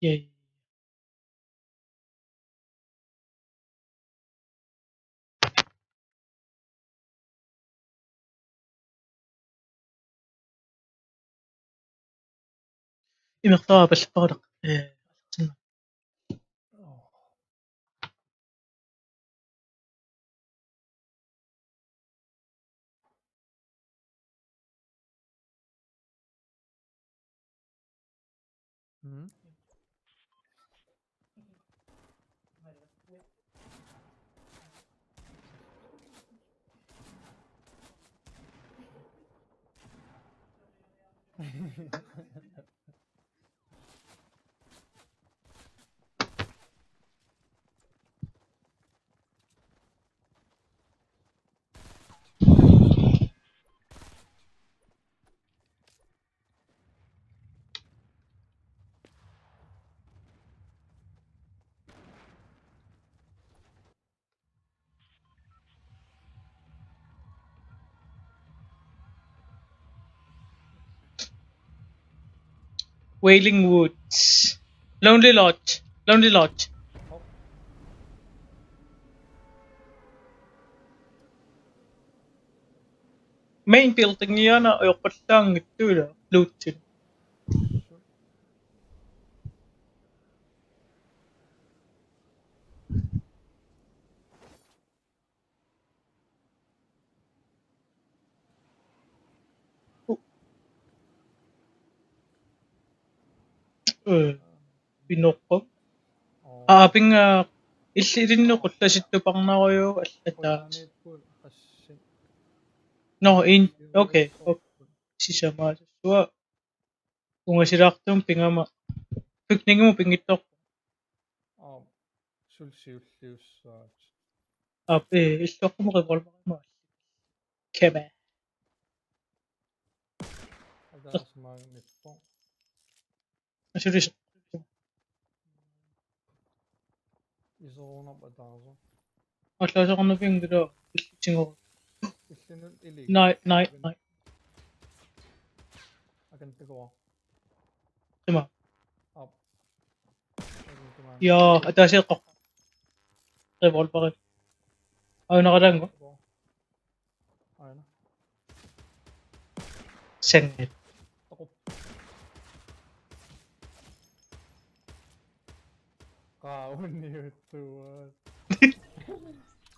Yeah. إمقطاع بالفارق Wailing Woods. Lonely Lodge. Lonely Lodge. Main building yan na ayokot lang ito na. Lutin. Pinoko. Aping isirin no kutla sito pang na kayo at no in okay okay si sama so kung sirak tum pingama picnic mo pingitok ape istok mo kay kolma mo kebe asuri atla sa kono ping dito singo night sama ya atasi ko kay kolma ka ay nakarang ko sengit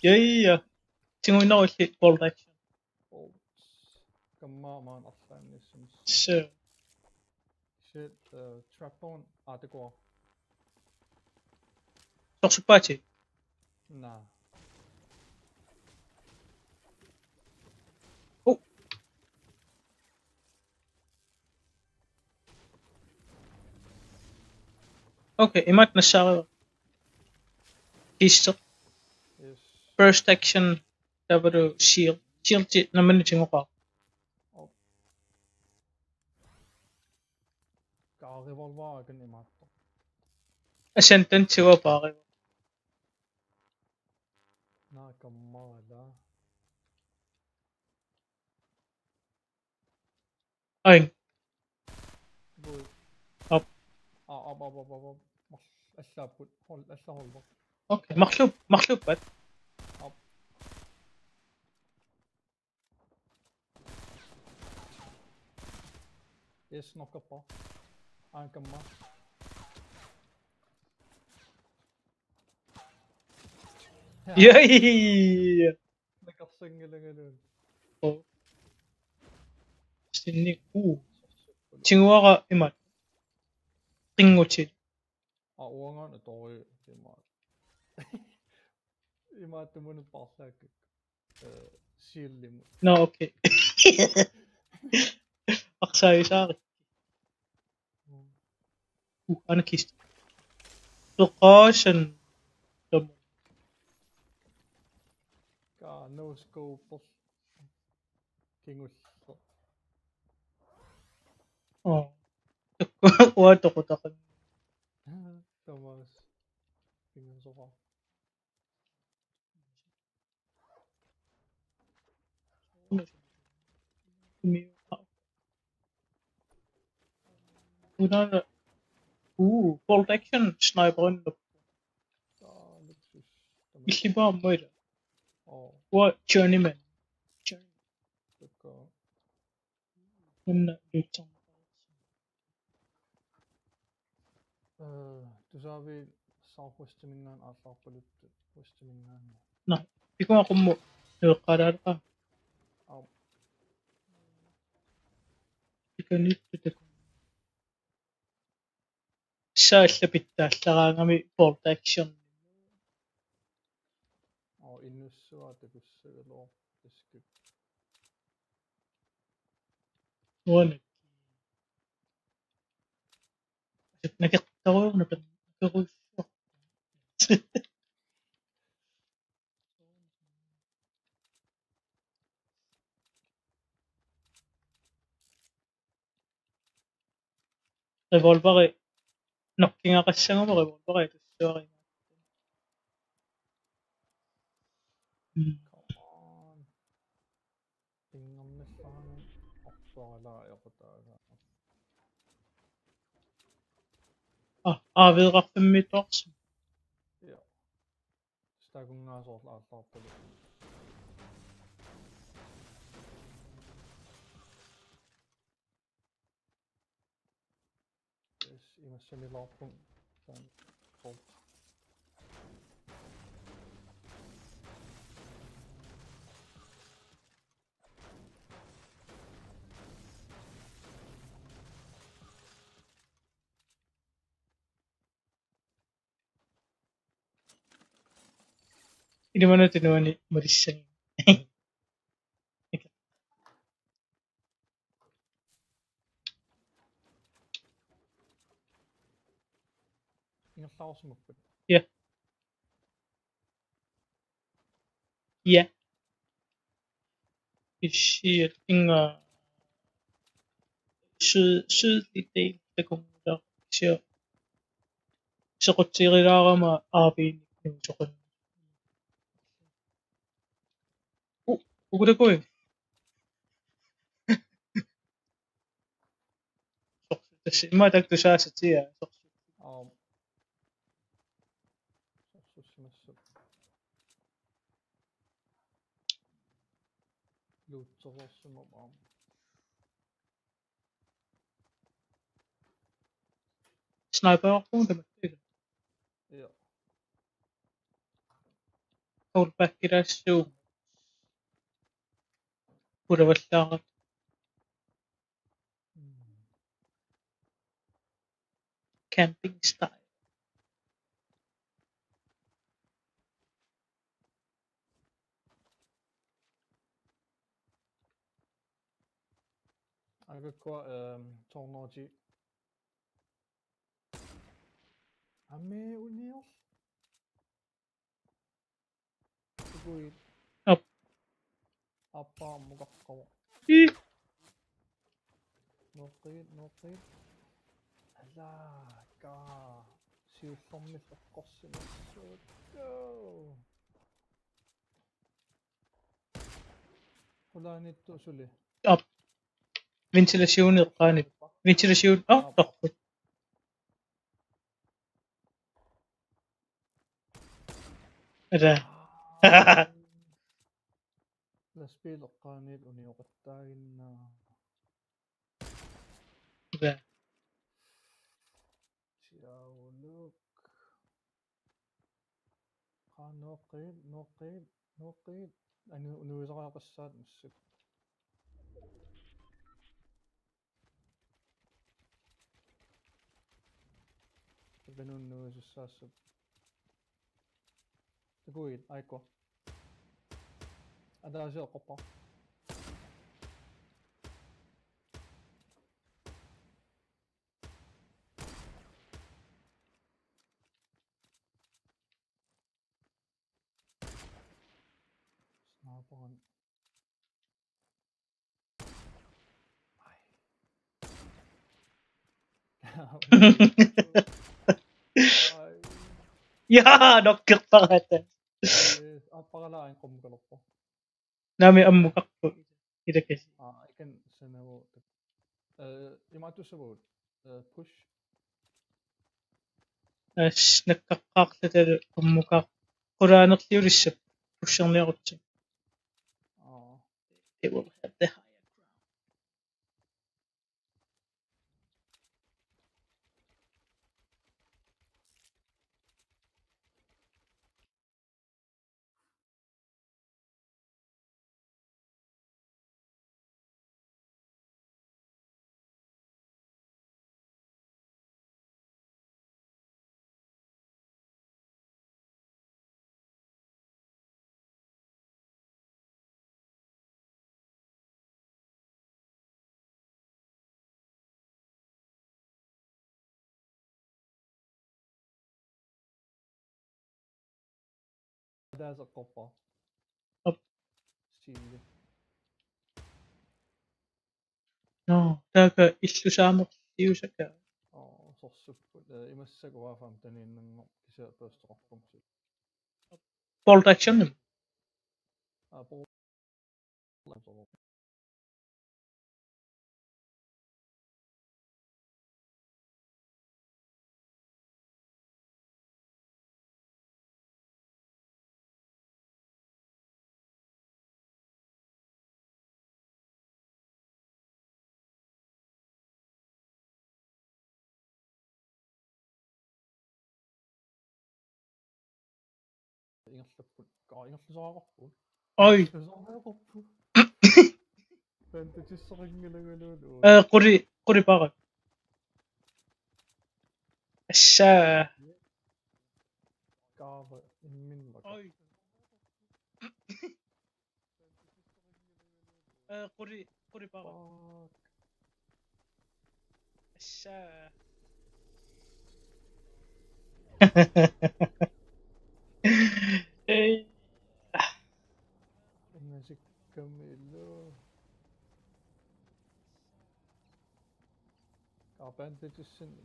yeah singo na ko shit ball action so sok supachi oh okay imat na siya histo first action dapat shield naman ni singo ka a sentence siwa pa kayo ay up okay maklub bat yay oh sinik singo ka imat tingo chi no okay aksay sa akin ano kis location damo oh wato ko takan una bolt action sniperin Luksus. illipaa moila Oh, wa journeyman tukka. unna lutsam Tusaavi saarpustimingaan aallarpalut pustimingaan. na pikuma qummu eqqalaarqa Au. pikanittutak saallapittaallaraangami bolt action Innussuaa takussagaloo taskip. wana nakeqqaruurna nakeruussuaq revolveri nokkingaqassangama revolveri tussuari Come on. Pingammissaanun ortoalaa equtaaga. aaveeqarfimmittoarsu Ja. Stakunngaasoorla aallarpalut. Yes, imassanilaarpun taan bolt. inimana tinuani marissani Ingerlaarsumakpat. ja ja ishiat inga sydlig del takungular sio sequtirilаарama aapiinnik nuusoqun ukutakui sorsutassi imma taktusaasatia Sorsussimassut. Luutsororsumaam. sniperarpuun tamattiga Ja. aurpakkilassuu ulavallaarat camping style Agakko tornoji. Ame unior. Tugui up appa mugaqqawa. Noqid. Alaa ka. Siullormil eqqorsimassut. Go. Qulaanittu suli. up ventilation eqqaanit ventilation torput ada Laspil eqqaanit unioqattaaginna. ada Siauluk. Noqid. Unuisaqaqassaat massuk. Tabenunnuisussaassup. Taguit aiko. Adaasio qoppa. Snaapan. Ai. yaa nokkirparata Appaqalain qomkalorpo. nami ammukaqpu idakasi Ikan sanavu. Imatusavut. Push. наккаққаартаталу уммукаа qulaanерliulissap pussерниарутсим it will have the higher ground. Taaseqqorpa Op. siili No taaka illusaamerliusaka sorsupput imassakuvaafaam taniinnango kisiapaastoqarpungsi bolt action por ingerlapput ingerlusoaqarput oi lusoaqarput fantasisseringilagalulu quri para assaa kaava imminlaka oi quri para assaa ei ingasikkamillu kaapantitsissinni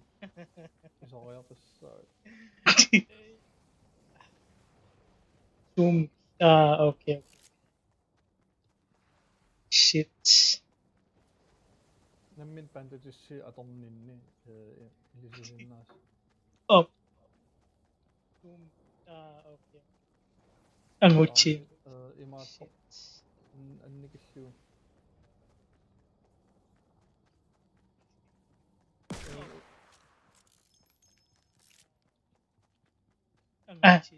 isoriaqissaa zoom okay shit nammin pantatissi atorninni ilisisinnaas oh zoom okay anguchi imaattor annikillu anguchi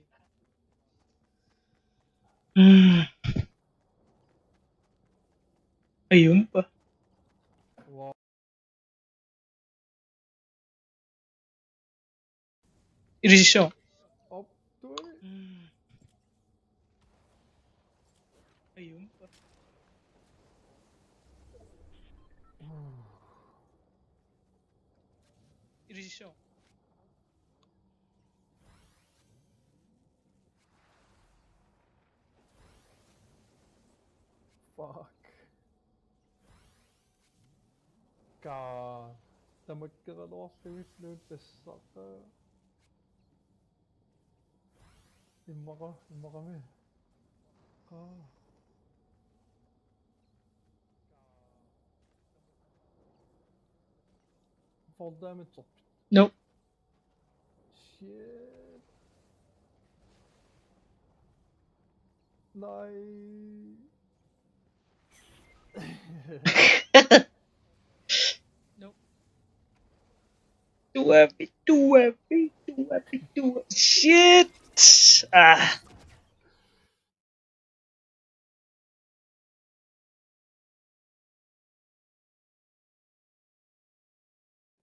ayumpa wa irrigation optui ayumpa irrigation fuck ka tamakkeraloorluilluut tassaqa immaqami fall damage sorpit nope shit nej nope too heavy shit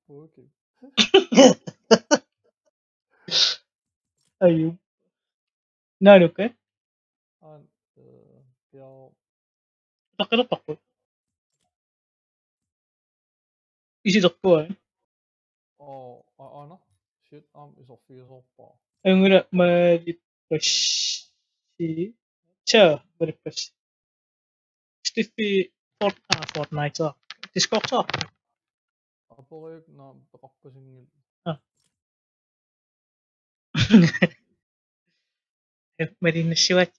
okay ayum nanuke an pia taqilaqarpu isilerpua ana shit am isorfiisorpaa ayungula malippashi cha malippashi Steffi Fortnite Discord aporiuk naam peqarpasingil Marinassuat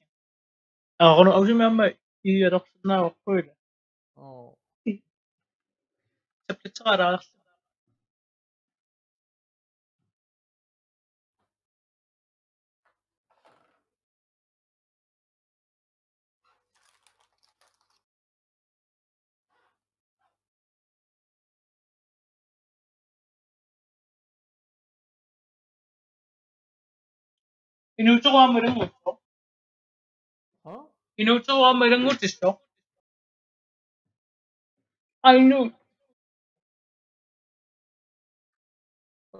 aqonu ausimiamma iilersunaaruqquila saplateraalaarlu 이노초가 뭐 이런 거 있어? 어? 이노초가 뭐 이런 것도 있어? 아이노,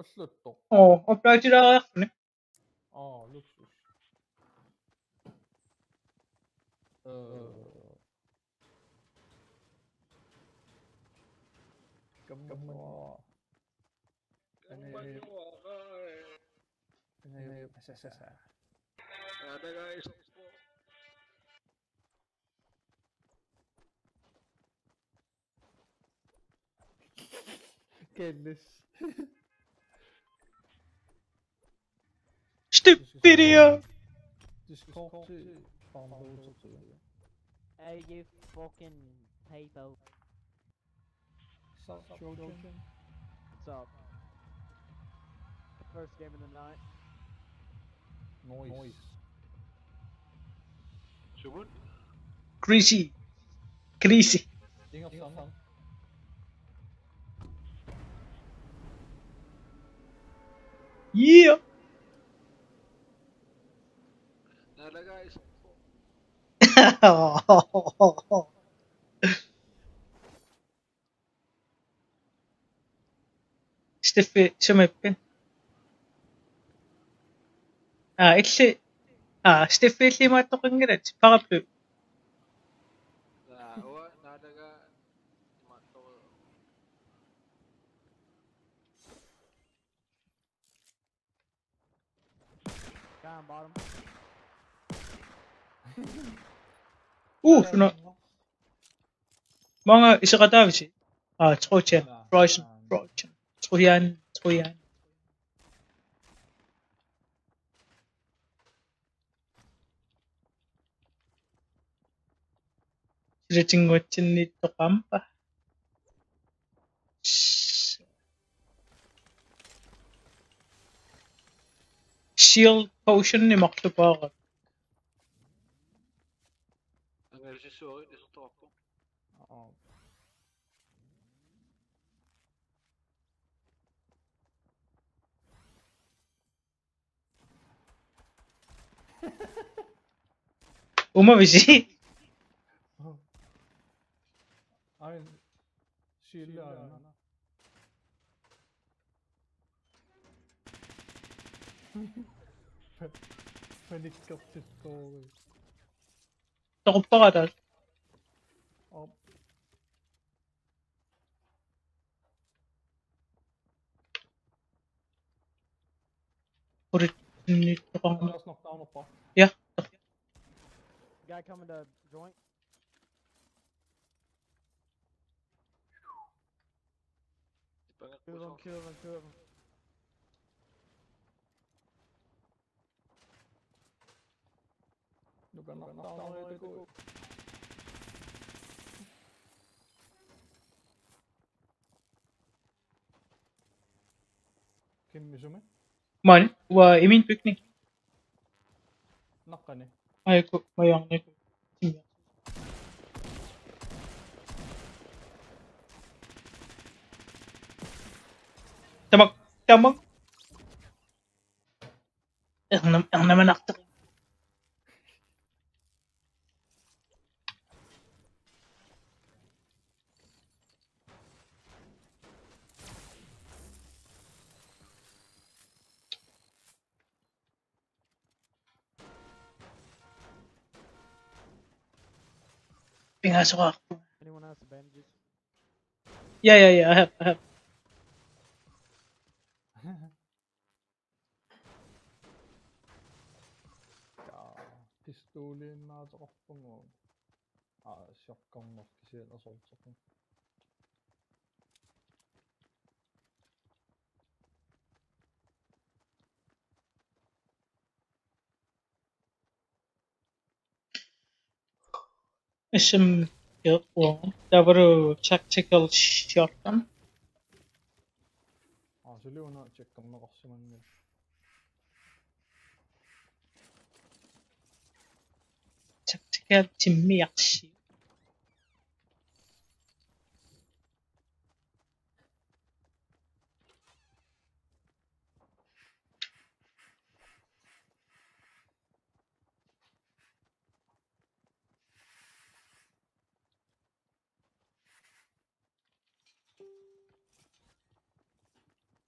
Slutt, da. 어플라이즈라 그래. Luksus. Gamma. Ada guys. Kellis. Stupid이야. Discordi. Hey, you fucking people. South Georgian. What's up? First game of the night. Noise. Sumut. Greasy. Greasy. Inga fan. Yeah. Ada guys. Steffi, som öppen. Steffi lima to kang girat. Pakaplo. Nada ga. Mato. Guy on bottom. Şuna. Mga isa ka daw si. Trojan. Trojan. Sila 것진 nito kampa. Shield potion ni maktubakat. Ang RC det som tar på. Umabisi. Ay, shield aynen. Panik kaptı doğru. Takot pa ka dahil. Purit nito kang. Let's knock down uppa. Yeah. Guy coming to joint. Two of them. Du kan knock down och det går. Kim yüzümü? Man, imin picnic. Knock ne? Ay ko, mayang nito. Tamag. Ang naman akto. Pinasok ako. Anyone else bandages? Yeah, I have. Pistolin na sa kapang mo. Shotgun nok kasi assault sa SM one. Dabaro tactical shotgun. Så Leona checkar man också men Tactical timmersi.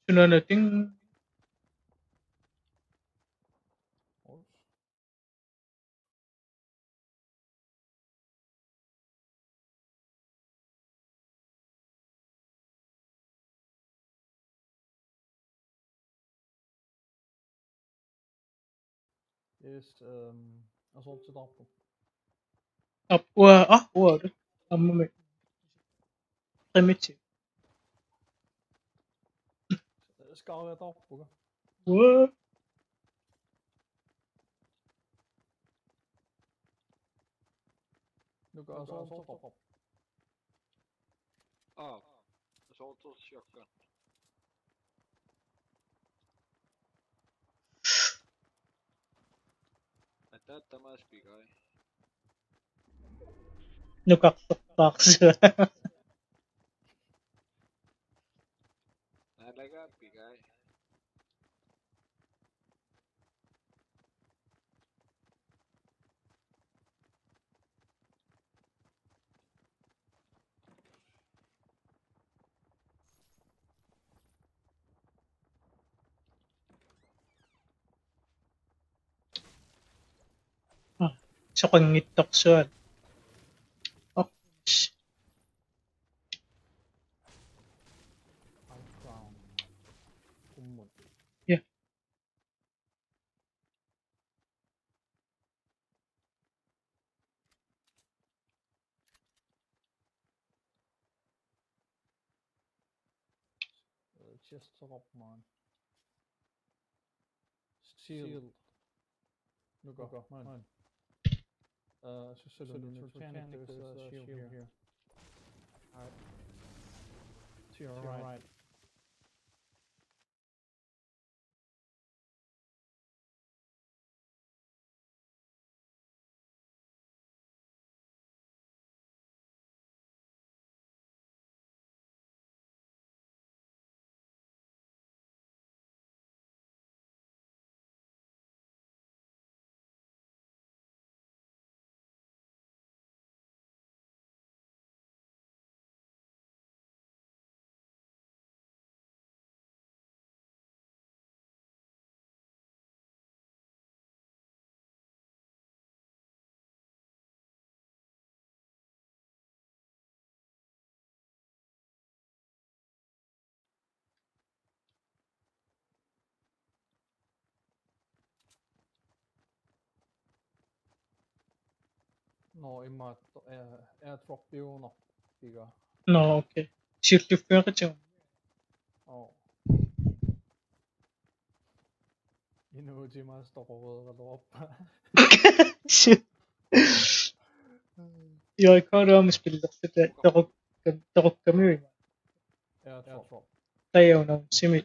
Tuna nating Oops. Is assault zit op. up. Wow. Moment. Primitive. Skal het op. What? Nu går assault op. Oh, assault tot shotgun. I thought that must be guy. Nukaktok Nalaga, bigay. So kung ngitok suan. Oh. Outbound. Kumot. Yeah. Chest erop, man. Shield. Nu går, man. Så zullen we mechanic, there's a shield here. Alright. To your right. No, imma airdrop no piga. No, okay. Shift lift ka chang. Oh. Inuji man stoppable drop. Shit. Jag kan spela det. Takot kami. Airdrop. Tayo na simi.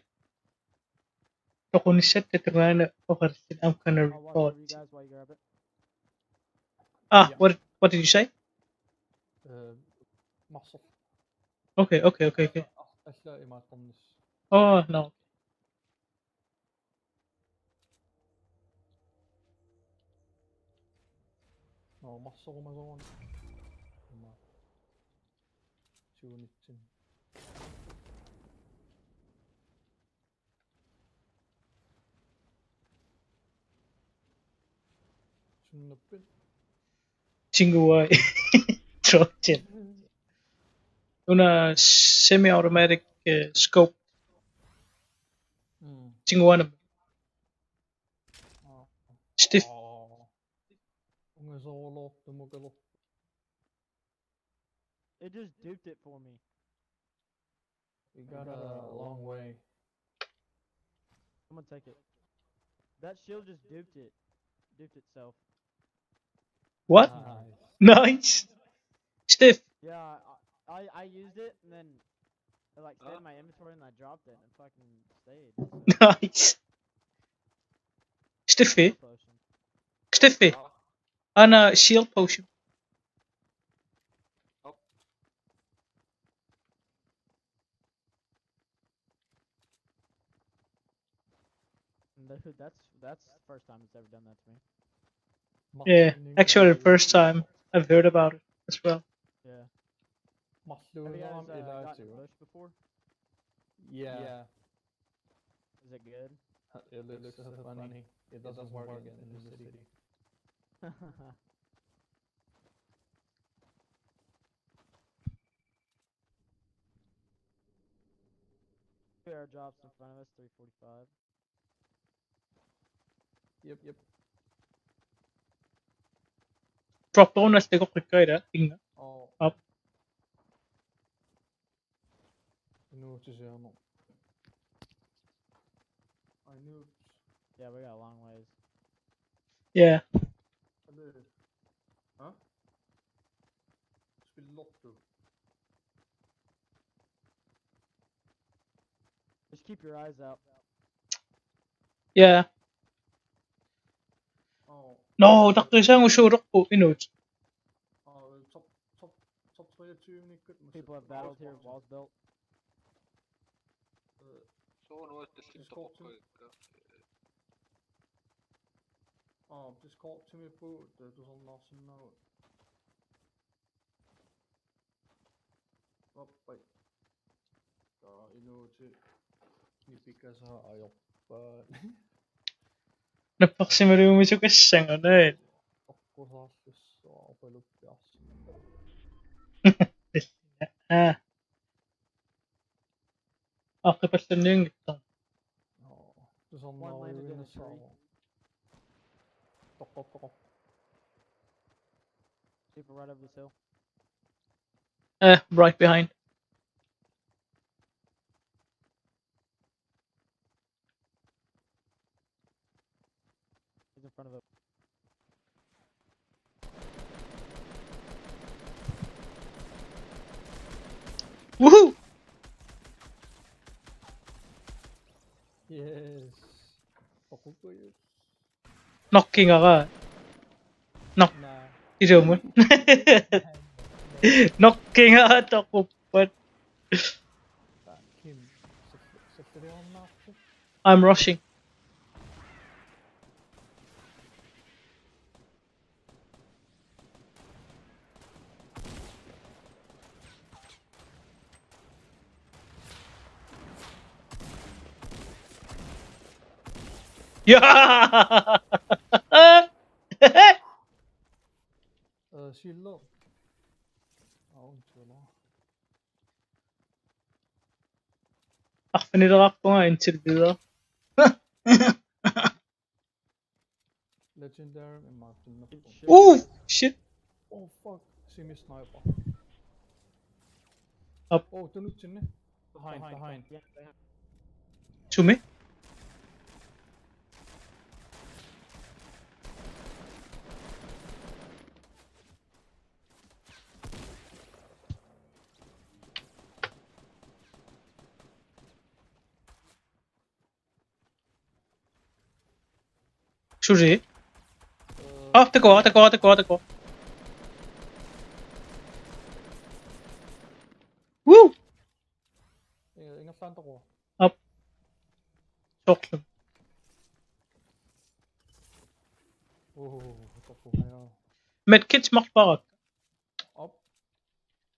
Ako ni set ito nga na pakarsin ang kana I'll watch over report. you guys while you grab it. Ah, Yeah. what did you say? Massor. Okay. Asla imma tomnis. Oh, no. No, massor ma zon. Imma. Siunitsin. Sunnupin. Chinguway. Trojan. Una semi-automatic scope. Chinguwa Stiff. Unge solo tumugalo. It just duped it for me. We got a long way. I'm gonna take it. That shield just duped it. Duped itself. What? Nice. Stiff. Yeah, I used it and then it like stayed in my inventory and I dropped it and it fucking stayed. Nice. Stiffy. Potion. Stiffy. Ana shield potion. That's the first time it's ever done that to me. Yeah, actually the first time I've heard about it as well. Yeah. Have you Have you guys guys allowed gotten to? bush before? Yeah. Is it good? It looks funny. It doesn't work in the city. Two airdrops in front of us, 345. Yep. Drop down as they go quicker, tingnan. Oh. Up. Inuutis ammo. I knew. Yeah, we got a long ways. Yeah. Huh? Speel Lotto. Just keep your eyes out. Yeah. Oh. No, Dr. Isang usurok po, Inuj. Top 22 mycket. People have battled here, walls built. Se on oikeesti toppaikka. Precis kort till mig på det du har nasen nu. Vappai. Inuuti. Nipikä saa ajoppaa. Napaksimariumisu kasang ano eh. Okkusaassissa opeluppiassa. Ah. Okay, basta na yung ito. Dus dan One landed in a in tree. Tok. People right over this hill. Right behind. He's in front of it. Woohoo! Yes. Pakukuyos. Knocking ako. Nah. Tiro mo. Knocking ako. But Kim. Sätter det om natten? I'm rushing. Yeah! Shield. Inte Nilagak ko nga indtil videre. Legendary med Martin. Oh! Shit! Oh fuck. See me sniper. Up. Oh, den utsinde. Behind. Yeah, To me? Sushi? Det går. Woo! Inga slant over. Up. Chocolate. Oh, top på her. Medkits macht bare. Up.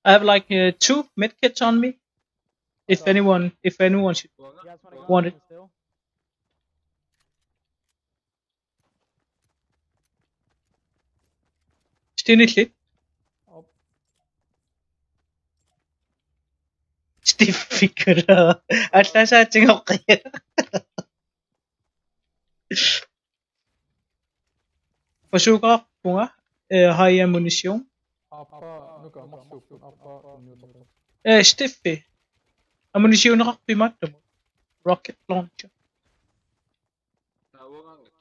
I have like 2 medkits on me. If anyone should. You guys wanna go Want on it. still? Stinitligt. Up. Steve figure. At nasa ating okay. Pasuka ko nga. High ammunition. Appa, nuka, massupun. Appa, inuutopo. Steve. Ammunition nakakpimat mo. Rocket launcher. Nauangangit.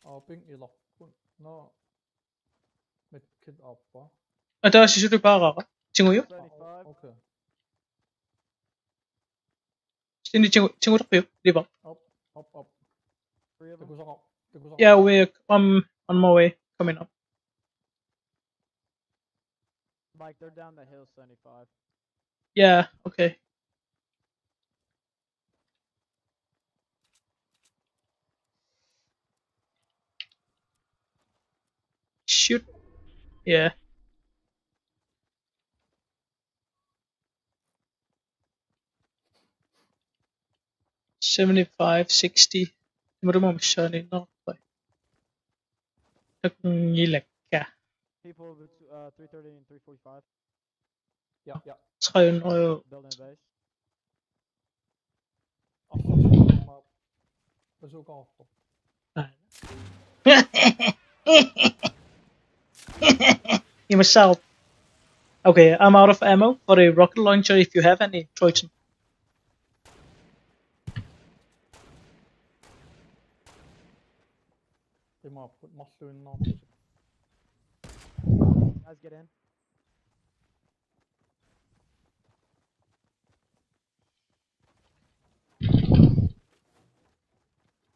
Aping ilakkun. No. Medkit appa. Ata sisuri para ka. Tinguyo? 75. Okay. Tinguyo kayo, di ba? Up. 3 of them. Tegusa ko. Yeah, I'm on my way. Coming up. Mike, they're down the hill, 75. Yeah, okay. Shoot. Yeah. 75, 60. Di mo rin masyado na ako. Nagngilak ka. People with 330 and 345 Yeah. Saka yun ako. building a base. After bazooka after. You must sell. Okay, I'm out of ammo for a rocket launcher if you have any, Troyton. Det må på masse unna. Guys, get in.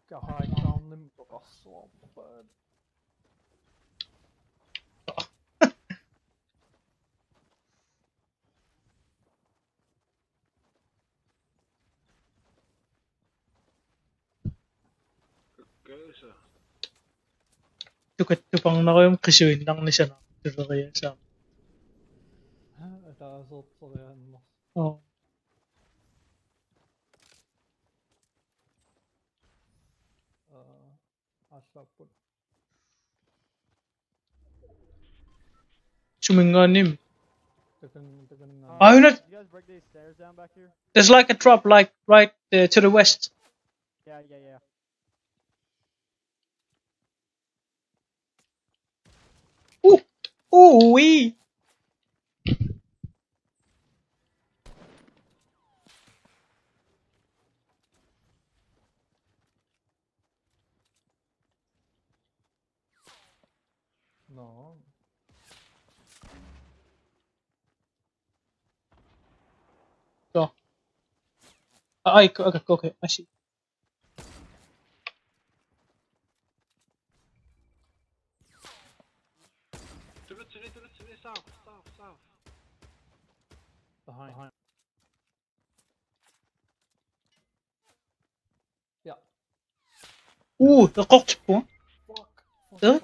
Got high ground them på gass og bad. Gøse. Tukad-tupang na ko yung kisuin lang na siya na. Diba kaya sa Det er så det er masse. Oh. Jeg slapp på det. Suminganim. Det kan Oh, no. Did you guys break these stairs down back here? There's like a drop like right to the west. Yeah. Ooh wee. No. Go. Okay, I see. To the south. Behind. Yeah. Ooh, the cocked po. Fuck. Huh?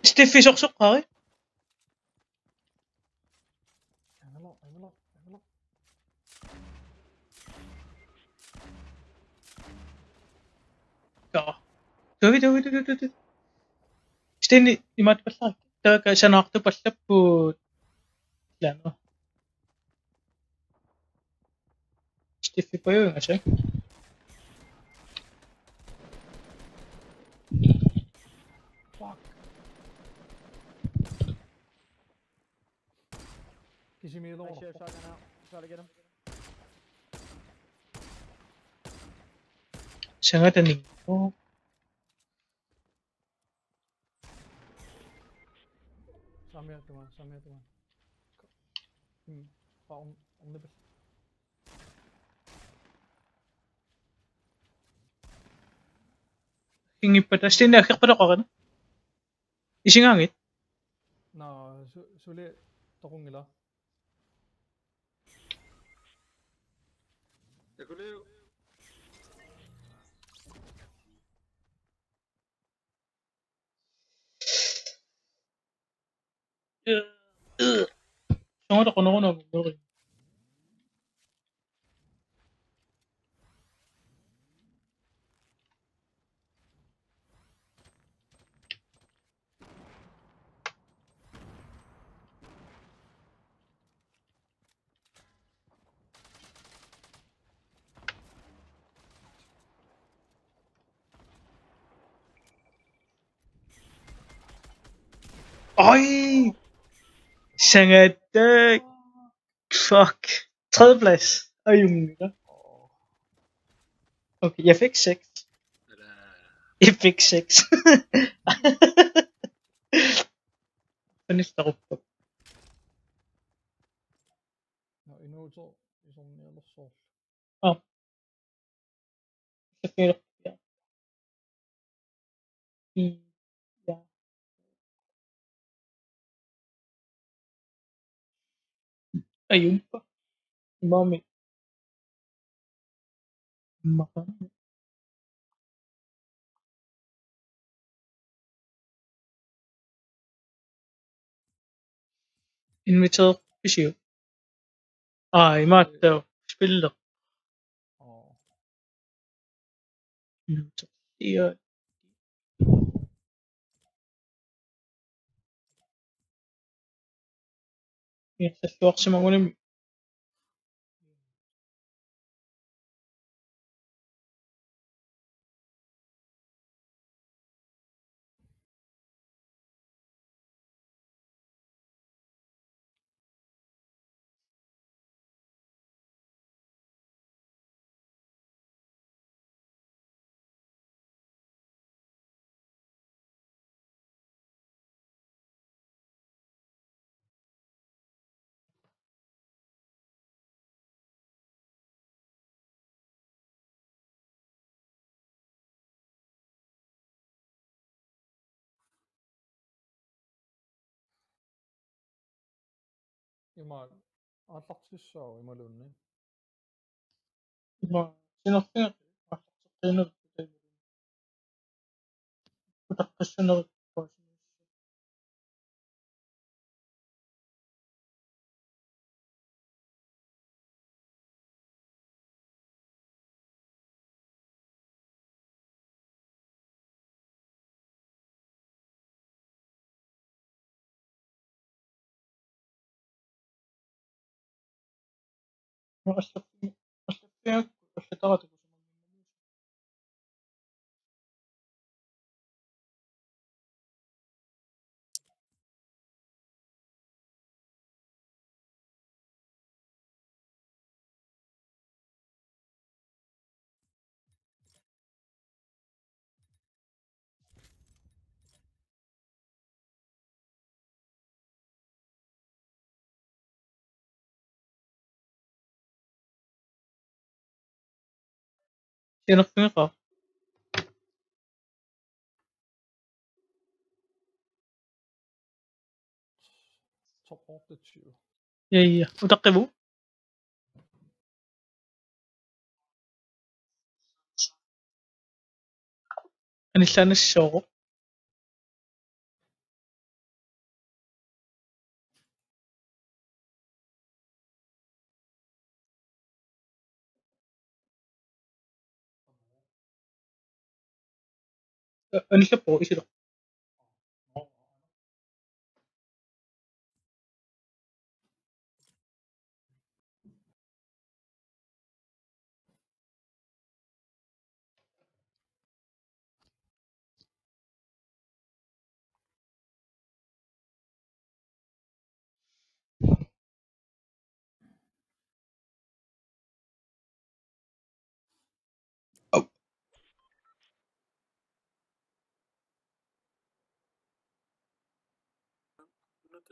Stiffy sok-sok ka eh. Level up. Ja. Døvi. Stay i mat pala. Taka siya nakto pala po. Lano. Stiffy pa yun siya. Fuck. Kişi mi yedi Nice onu? share shotgun out. Try to get him. Siya nga taning. Oh. Samme tuan. Om det bästa. Hingi pa ta. Stay nakik pa ka na. Isingangit. Na, sulit tokong nila. Jeg kunne leve. Siya nga ko na. Okay. Oj! Sangat fuck. Tredjeplads. Ayun nga. Okay, jeg fik 6. Jeg fik 6. Panista ko po. Ja, inuuso. Isang nilasos. Oh. Sakirap yan. Yeah. Ayun pa. Mami. Makan. inviteret besøg. I matter spiller. Ja. Ja, så som man Imal аллартиссаа ималуунни sinartinga aqqineq utaqqassuneq allatarat sinartinga toqortitsuu ja utaqivu anillanassuuqu anillappu isiluq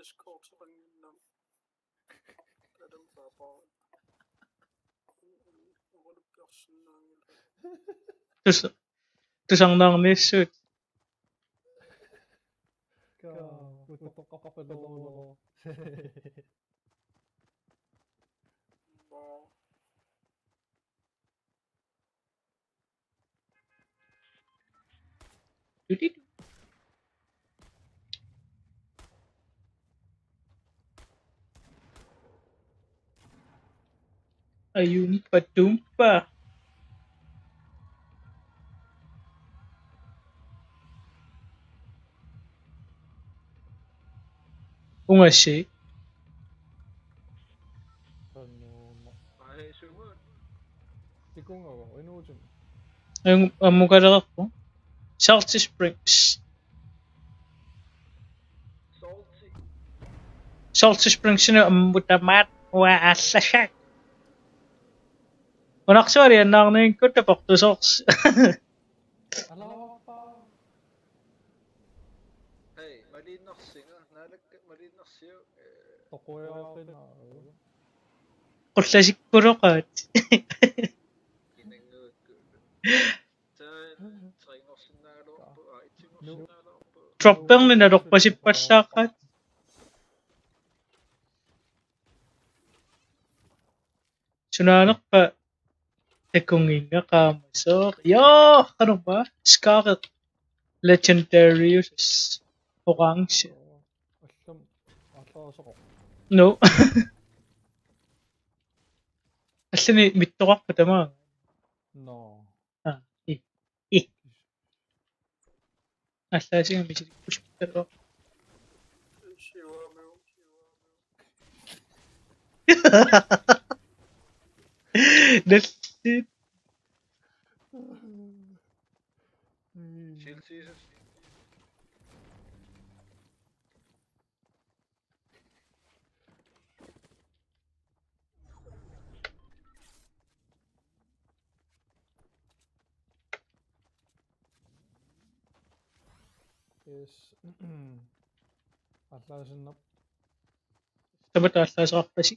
Discord så ringer min nam. Det er dem bare hvor det børsen tusarnaarniissuut uttoqqaqapallerulero ayumpa tumpa ungassi annuunna Nej, summer. tikungago inuutun ammukalerarpu Salty Springs Salty. Salty Springs nu ammutamat wa allassak unaqsuari annaarniinkku taportusors alawappa Hey, Malin Narsinger. Nalak Malin Narsio. toquyaaqina qullasиккулоqaat Kinanguukku. Tringersinnaaloorpu, itingersinnaaloorpu. droppernin alorpasippallaaqaat sunaanerpa takunginngaqaamasoor yoo qanerpa Scarlet Legendarius orange allum аллаасоқо No. Asli mittoqaq tama. No. Ah, i. Asli michik push pero. Shiwamil. That's it. Shield season. Is atlasin up. Tabat asla soqtashi.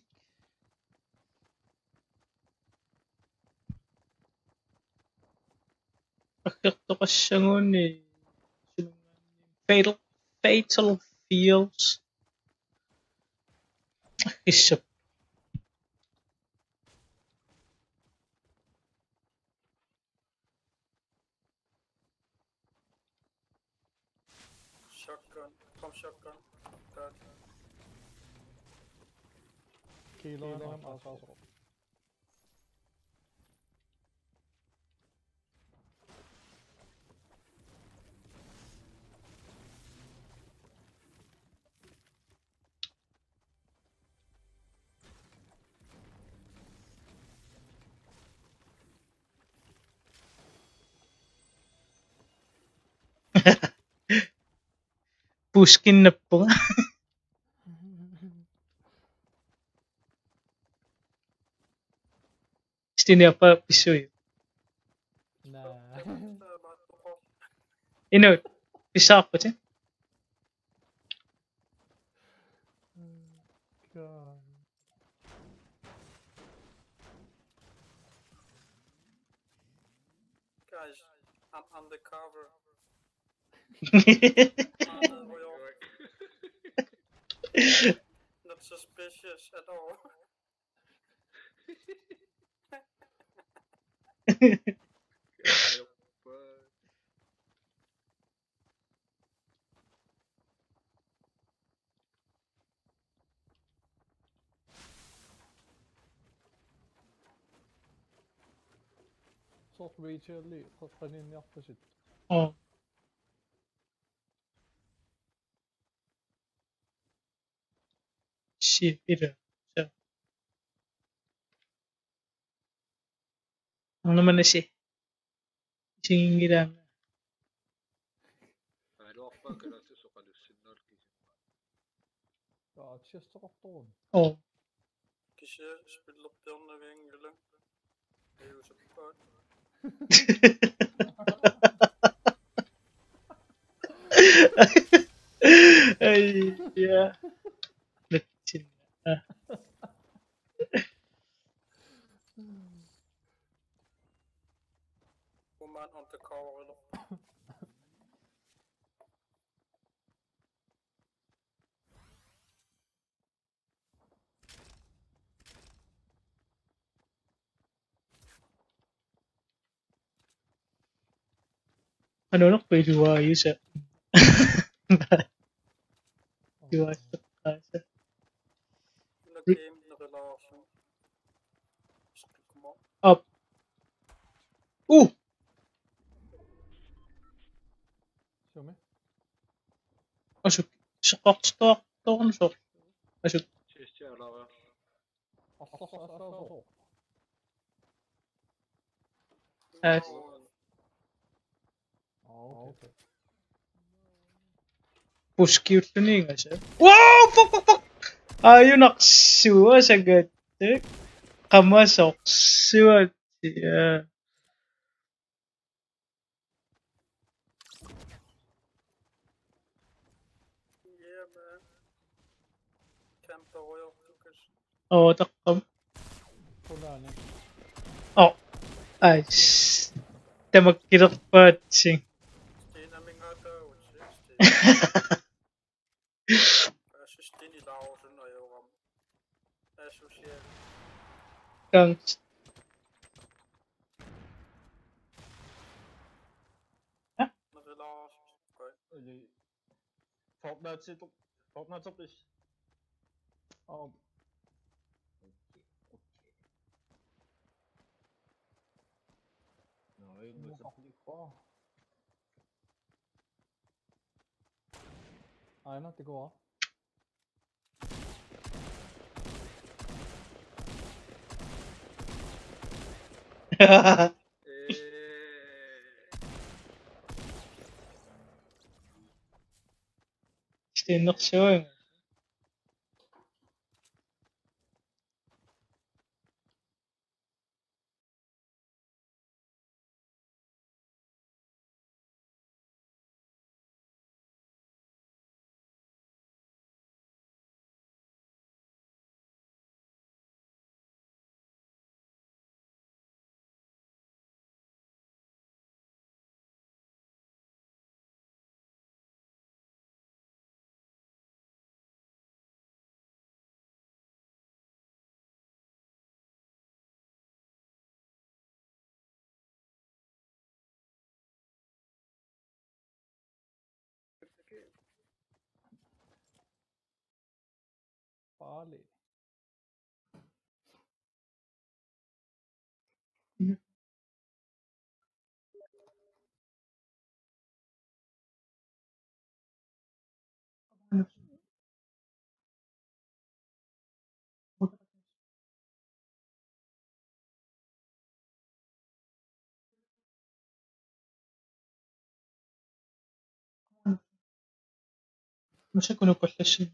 Akhiqtoqassanguni fatal feels issap. Shotgun. Come shotgun. That. Kilo him assault. Pushkin na po. Stini apa pisoy. Nah. Ino, pisa ako siya. God. Guys, I'm undercover. Not suspicious at all. Ayok pa. Sort Rachel kanin ni opposite. Oh. Shit, ito. So, ang naman na siya. Singiran. Ayok pa. Gracias o kalusinor. Ja, just rotton. Oh. Kişi spiller op denne winkelen. Det er jo så godt. Ay, yeah. Let's see. Woman undercover. Ano na pwede wa ayos ah. Diwa sa kasa. In de game, de relatie. Kom op. Up. Show me. Asuk. Stok. Ano sok? Asuk. Chiste alava. Assault. As. Oh, okay. Push cute na nga siya. Wow! Fuck! Ayun, naksuwa sa gati. Kamasok. Suwa siya. Yeah, man. Camper Royal Lucas. Oo, takam. Kodane. Oh. Ay, te magkirok pa, sing. Stena min auto. Jeg synes, det er i lausen, og jeg var associeret. Kang. Med relation. Okay. Fortnite op is. Oh, bumabalik pa. Ayaw na, tigo ah. İşte نقشه Pali. مش هكون كل شيء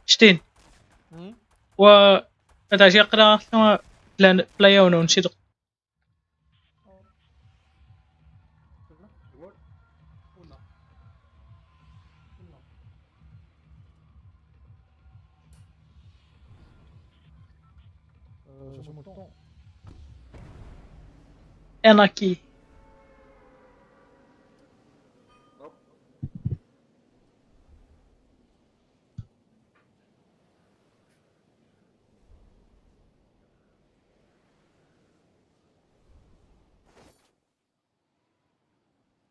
شتين Hmm? و هذا شيء قرا بلاي ونون شي What? Una. Una. Je m'entends. اناكي Hop.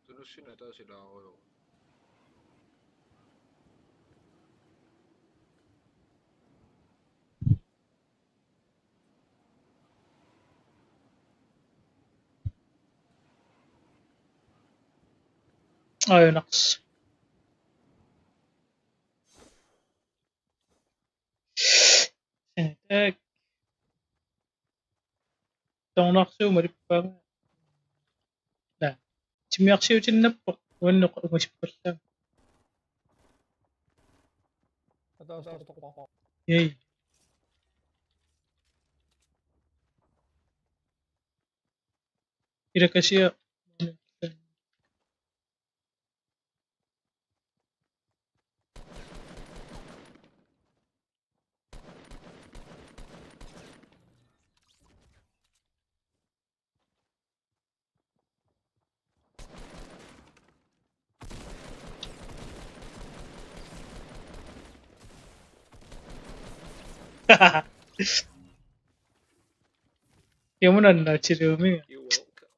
Tulus sinna edasi lähe koju. ايوه نقص تاك دون نقص ومريب لا تم يقصي وتنبق والنق مش بكل Attends, je t'entends pas. يي إذا كشيء يومنا ناتشيرومي You're welcome.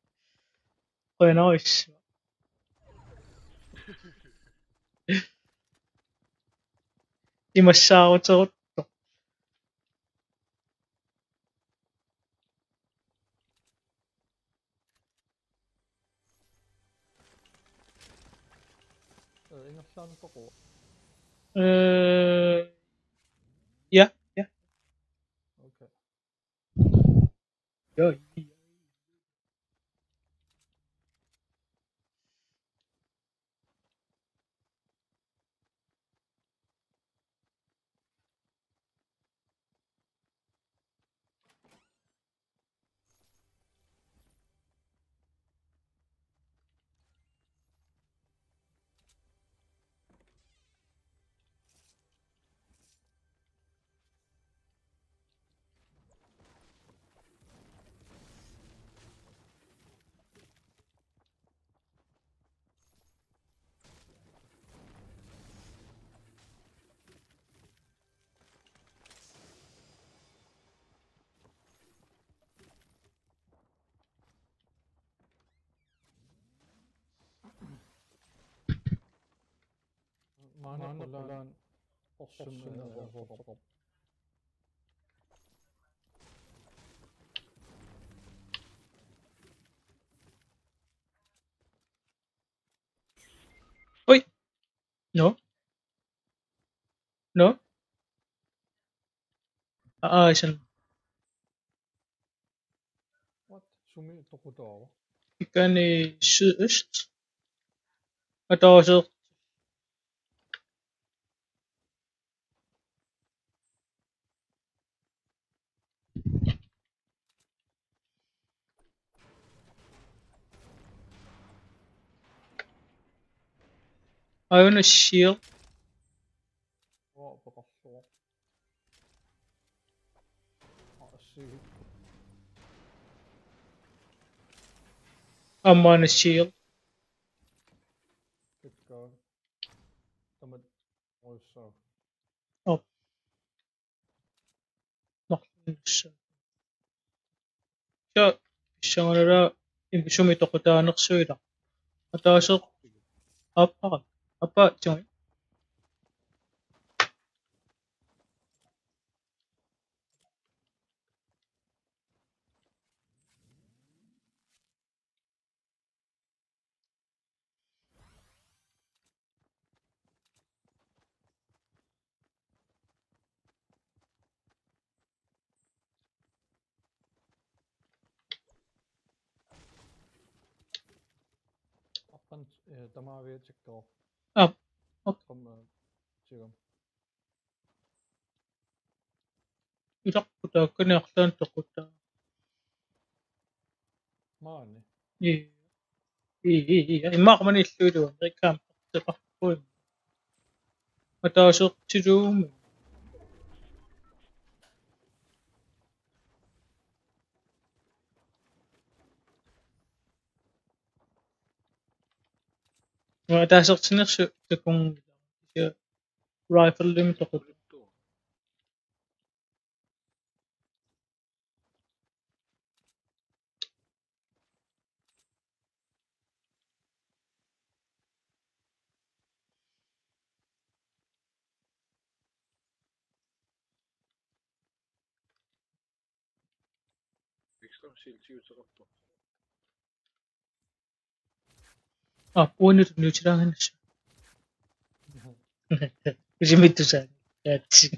قناش يمشى وتصوت 下のとこ。Yeah, yeah. Okay. Yeah. Mana ulan olsun hop. Wait. No? No? Isang. What? Sumi to ko daw. Kan i sydøst. Og der er også Iron Shield. What baka so. See. Amon Shield. Let's go. Tamad also. Ja, şanlara imşumi tokuta naqsuila. Atasoq appa. Appa join. Appan tamavi checkto. Up. Kom 지금. Ilaqputa kaniaqlan tokuta. Maani. Immaq man illuilu. Rikam taqappuin. Atasoq tilum. Atasoq tinersu takung rifle lim tokuta. Ito. Extra shield sa kapto. Puno nuchirangan siya. Kasi may to sa That's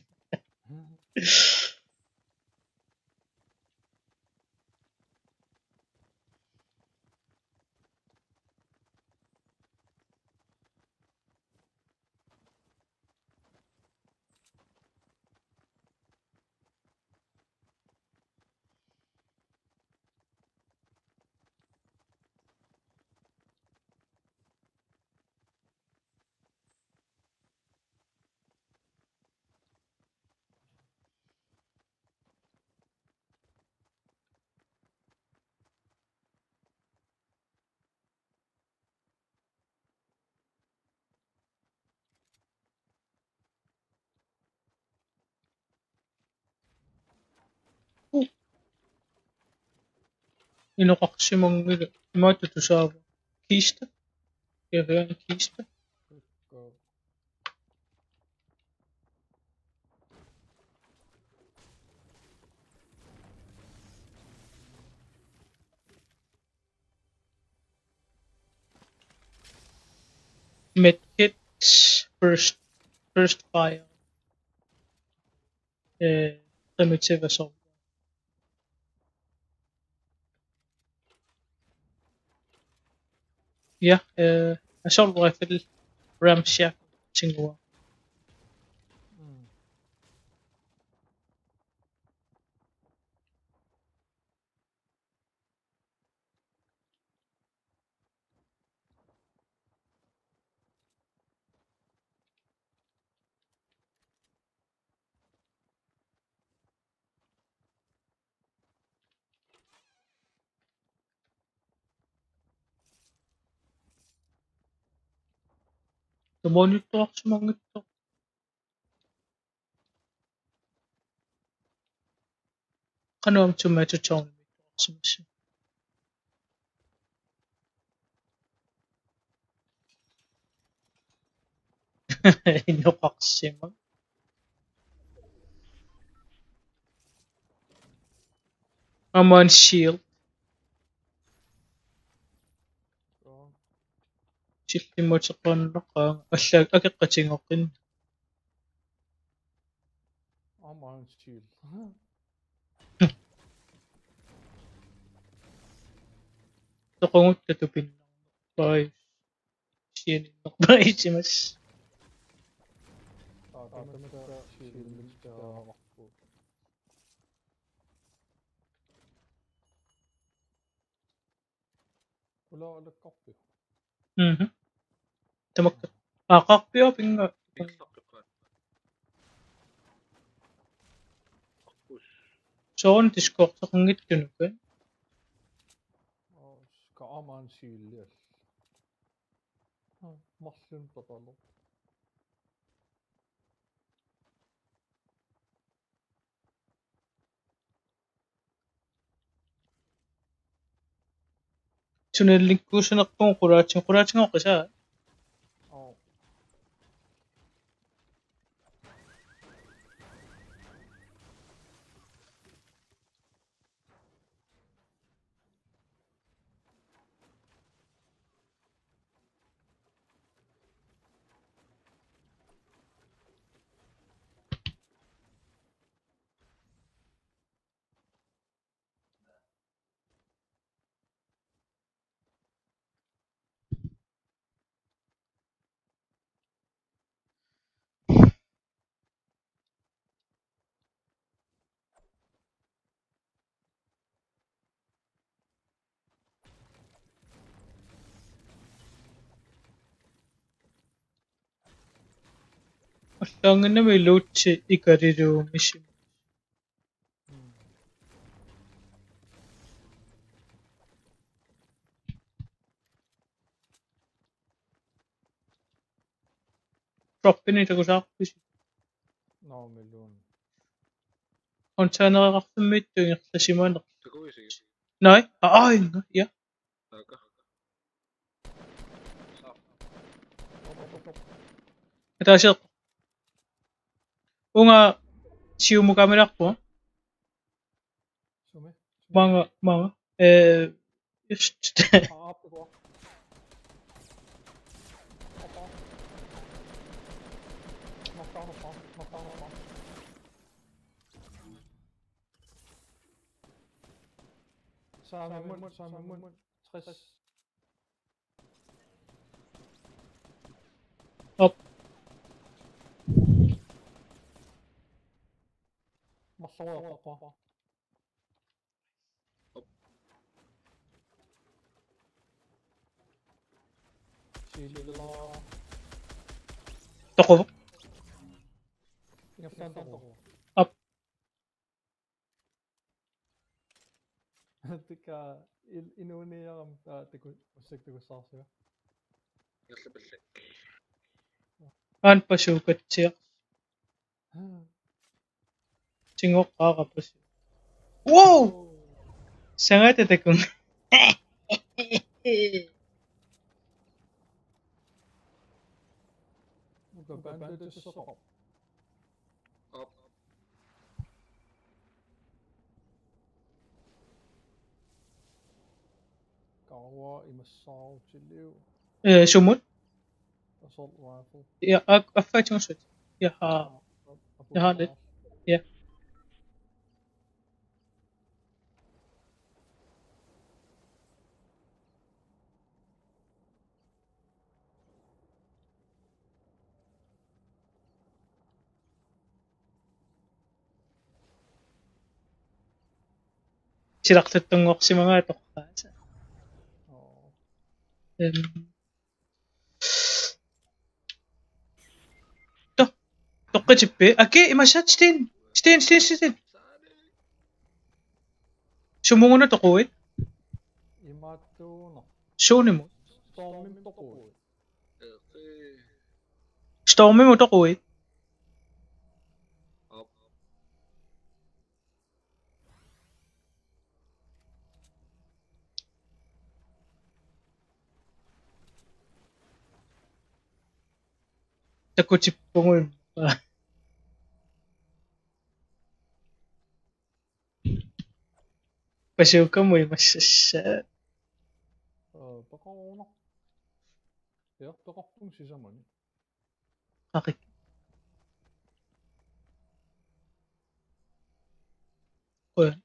inokakshi mong matutusawa. Kista? Kaya kista? Let's go. Medkit. first fire primitive assault. Yeah, assault rifle ramshackle Tsinghua. Mm. The monitor sa mga ito. Kanam tomato chong sa masya. Inokaksimang. Aman shield. Så. Shield mo sa kanaka. Asyag agak kachingokin. Armor shield. So kung katupin lang. Bye. Shield. Bye si mas. Automatic shield lite rakt på. Eller copy. Tamak. Kakpyo pinga. Ikslakkekaan. Akpus. So on Discord sa kangit kinukin. Och ska armor shield yes. Massun patalo. Sunilink ko siya nakpong kuraching. Kuraching ako siya. Ja. Ang na may loot si Ikariru mission. Drop pinita ko sa ako. No miljon. On siya nakakasumit yung sa Shimano. Takuisi. Nay? Ay nga. Yeah. Taga. Sak. Ito siya. O nga, siyo mo kamera ko. Som är. Mga. Just. Ja, det går. Hoppa. Samme mund. 60. Op. Massager på. Chilla. Toko. Inga fönster. Up. Tycker inuunia musik ko sa siya. Naslapit. An pasukat siya. Singok kakapos. Wow! Sangat ito kung. Bandage stop. Up. Gawa i massage liv. Sumot? assault rifle. Yeah, a fighting suit. Yeah, I put you had it. off. Yeah. Sinaktatungok si mga tokas. Oh, To, tokka jippe. Ake, imashat, stin. Stin. Sumungo na to ko eh. imattu no. Shone mo. Storming toko. Okay. Stormy mo to ko eh. Up. Tako chippo mo yun. Pasyoka mo yung masasat. Baka no. Ja, baka kung siya man. Bakit? Ko yun.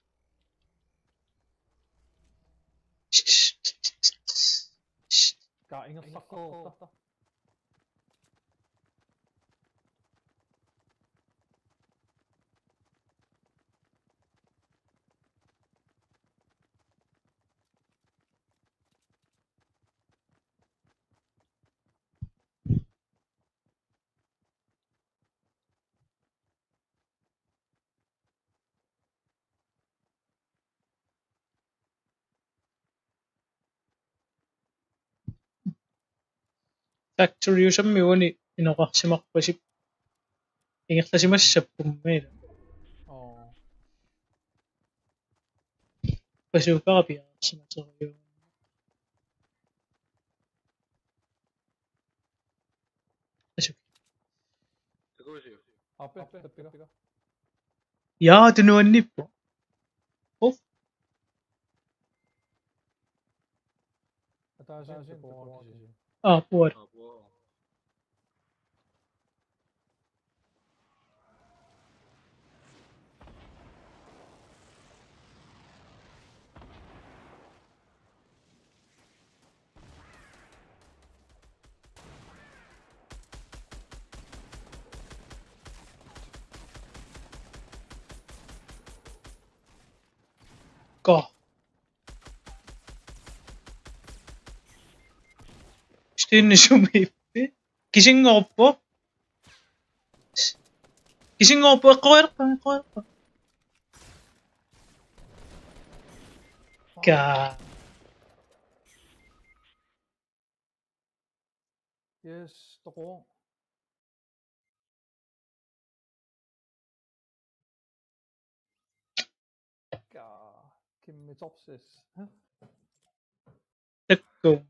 Kaingat sa ko. Factory yung siya may wani. Inokak si Makpasip. Ingat na si Masasap kumay. Oh. Pasyoka ka piyak si Masasap yung. Pasyoka. Такой. Ape, tepika. Ya, tinuan ni po. Oh, Atasin ko kasi. puwar. Abo. Ka. Stin na siya may. Kising nga po. Kising nga po. Kawar ka. Ka. Yes, toko. Kimitopsis. Let's go.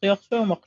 Reaksyon mak.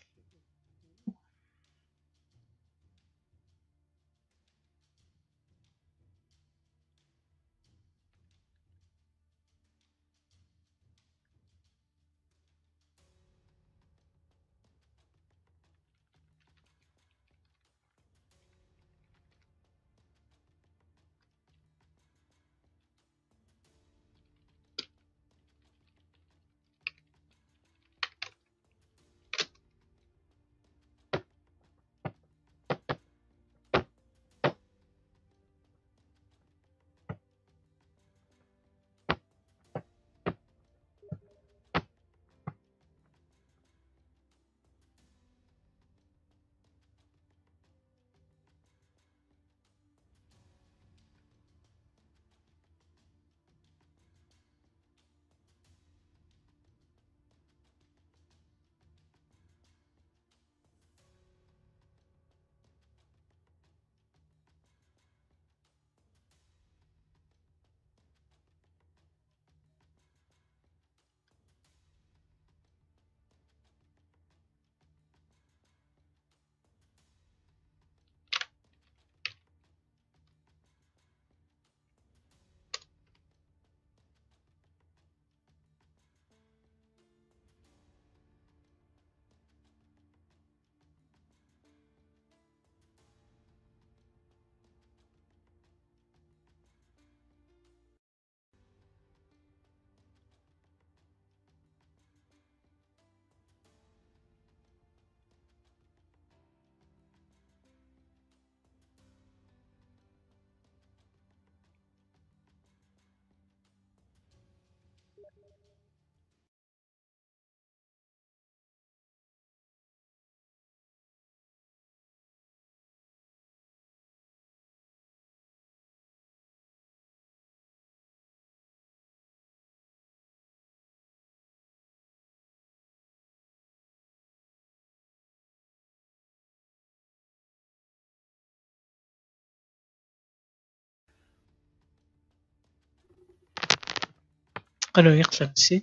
Ano Excellency?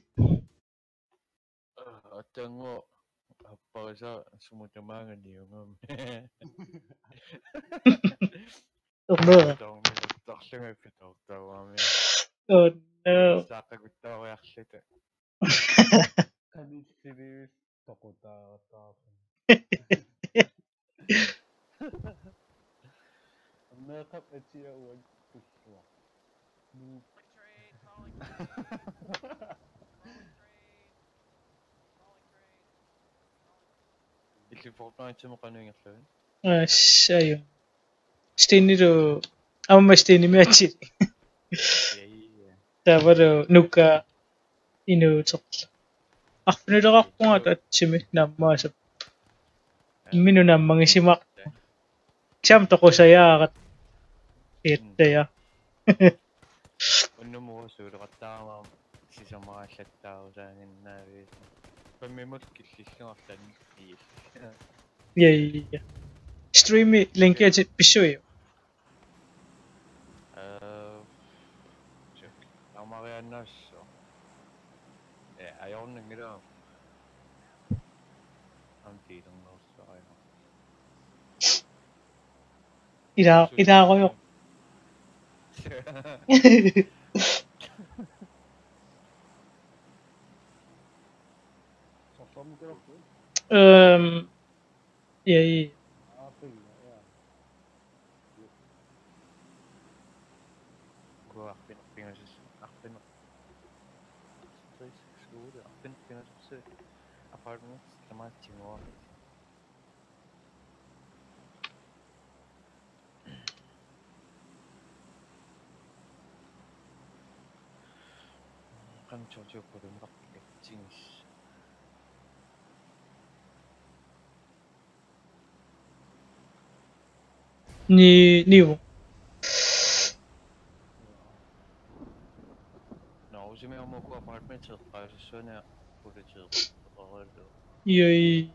Atango pausa sumutamangan diungam. Oh no. Tong taksanga pitawtawami. Oh no. Saqaguttawaqlita. Qadissilius Toqutaaqattaarfun. Meeqap atiya uan tussua. Noob. Illi Fortnite muqanuingerlugun. Ayun. Stiniro. Amma stinimiachi. Яи. Tavaro nuka inuutoq. Arfunulaqarpunga tatsimi nammaasap. Minu nammangisimaq. Xiam toqusayaarat iittaya. Unnumu suuleqattaarama sisamaraallаттаарусаангиннааviis. Pammimut killilluarlan iil. Yai. Streami linkiat pissui. Check. Amariannasso. Ajorningila. Amtiilunnerussaria. Ilaaroyo. Sorsormukerortu. Yai. Aapilla ja. Kuarpinerpingasis arpiner. 368 arpinnerpingasis apartments tamaatsinguar. Qamchorjuuppulumaqatsingis. Niu. No, usimeormuku apartmentet qaassuuna puliteeq oqarallu. Yai.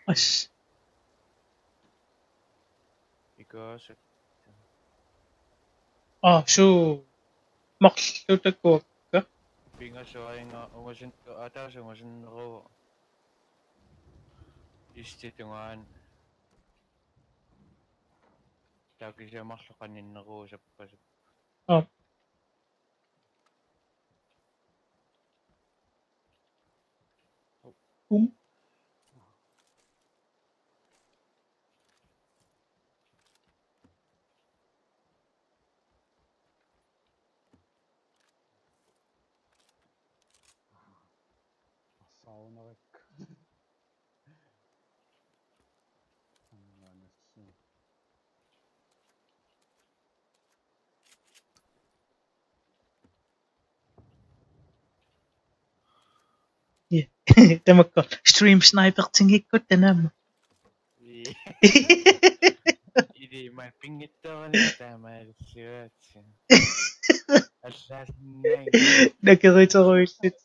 As. Because Su. Maqlutakkuakka. pingasuainga ungasin ataasungasinneru istitungaan taakisiamarloqaninneruusappas Saunarik. Anganassu. Tamakko. Stream sniper tingikkut tanam. idi man pingittaarani taamaalussiuatsi аллаасиннааг Nakiritoruillit.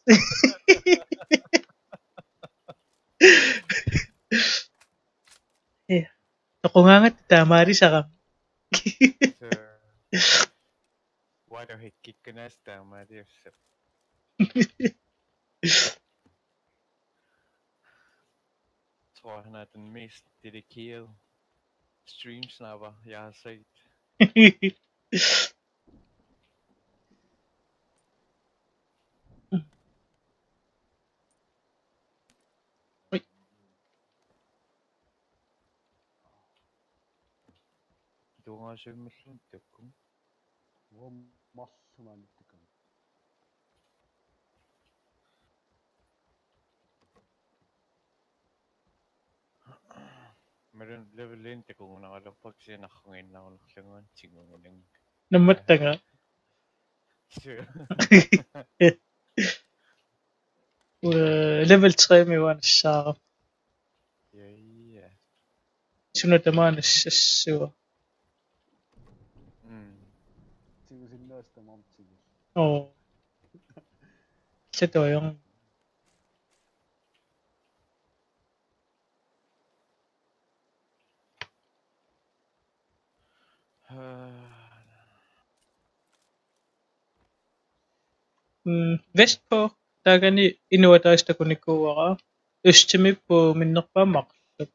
Toqungaangat taamaarisaqam. water hikkikkunaas taamaaliussap tror han er den mest dedikerede streamsnapper jeg har set. Tuungaasummalluun tukkum Massumanittikun. Marun levelin takungunaqalerpaksianarrunginnarunarluguan tingungunang Namattanga. Level 3 miwanassaaqam. ja. Sunatamaanassua. Tigusinnaasta mamtigis. Satoyong. Vestpå, tagani inuataista kunikkuaqa. Ystimi på minnerpaamaqsut.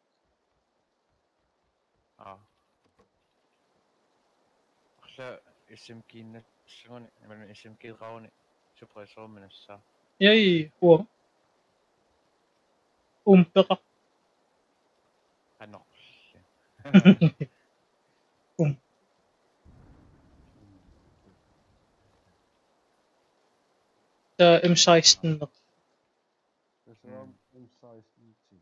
Arla issimkiinnassaguni imana issimkiilqaruni suppressorminassa Yai huang. Umpeqa. anorli Der M16 nok. Dus waarom M16?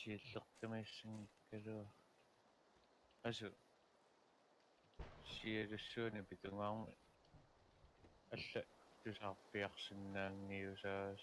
siillertumissinnikkalua asu sialussuuni pitungaarmi алла тусаарпиарсинаанниусаас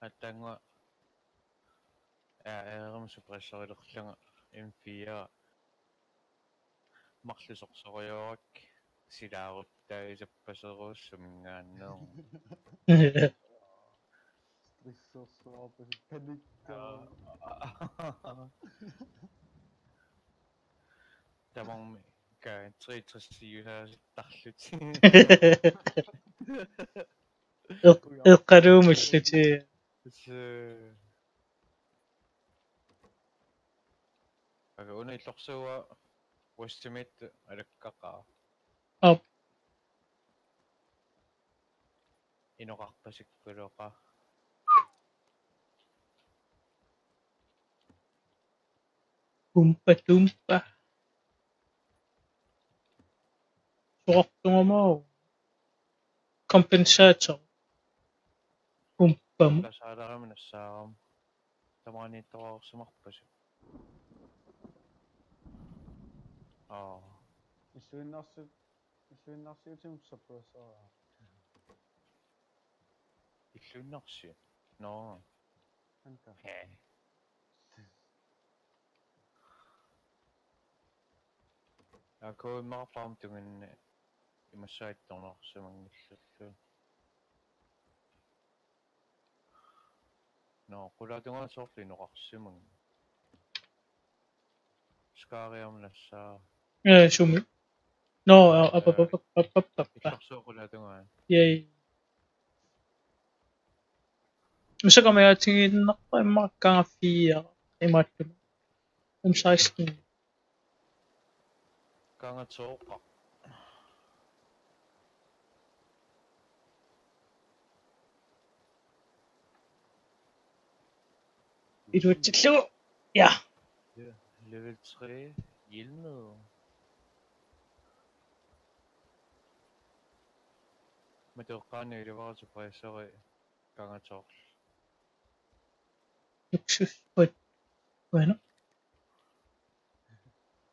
аттангуа ааерам супрессорилерлунга M4 марлусорсориорак силааруттай саппасеруussумингааннеер Stressorsorpus, panik. тамарми ка 360-юсааситтарлути Eqqaluumulluti. ага уна иллорсуа уассимит алаккақаа Op. иноқарпасиккулоқа Humpa tumpa. Suqartungamau. Kompensator. Humpam. ласаалерамнассаарам тамааниттоқарсимарпасу Isuinnarsutим suppressor. иллуннарси но Anka. акоиммарфарм тугинни имассаитторнерсимангиллаллу но кулаатунгаасоорлу ноқарсиман скаариамнассаа Sumi. No, op. иллорсуоқулаатунгаа Yay. Misaqamayaatigiinnerpa immarkaangaffiia imaаттuma. M16. кангатсооққа Iluatsillu. Ja. level 3 hjelmet men det var qani det suppressori kangatoorl Luksus. Bueno.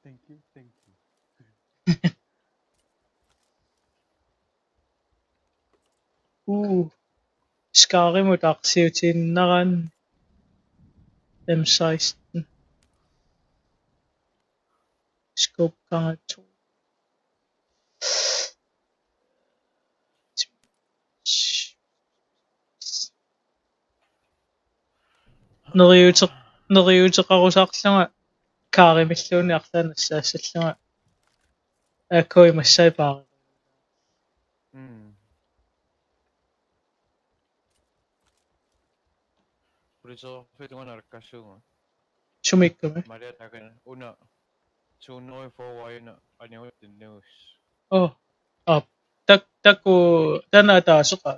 Thank you. Skaarimut arsiutiinnaran M16. Scope kangato. Neriuteqarusarlunga kaarimilluuni arlaanassaassallunga akkoi massaipaari. Pulitserfitungana alakkaassuunga Sumikkumi. malia takana una 204 wayna aniuttinnuus Op. Taku tanataasuqa.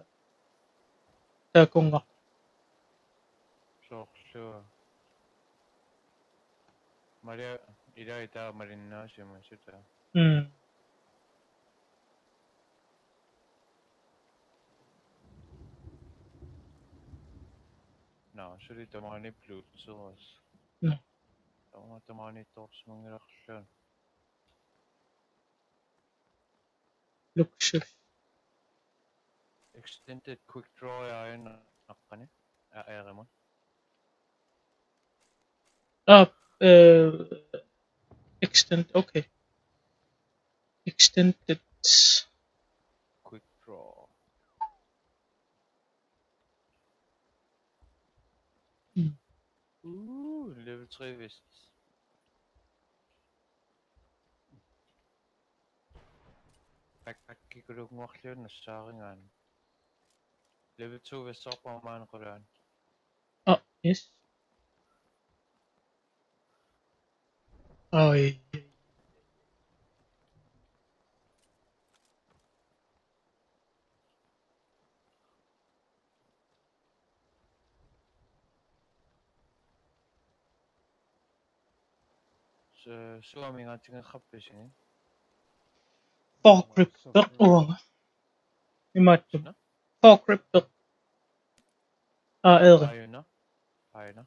Takunga. soorlua malia ilaitaa malinnaasima suta no suli tamani Bluetooth. No. Tamani torch mangilarluan. Luxury. Extended quick draw ayan nakkani. Aerimon. Extend. Okay. Extended. Quick draw. Level 3 vist. Backpack-kikulugnguarluun nassaaringaan. Level 2 vissorparmaanqulaan. Yes. Ay. Suomingaantingerrappisini. Forkrypter. Imattum. Sinä? Forkrypter. Eri. Aina. Aina.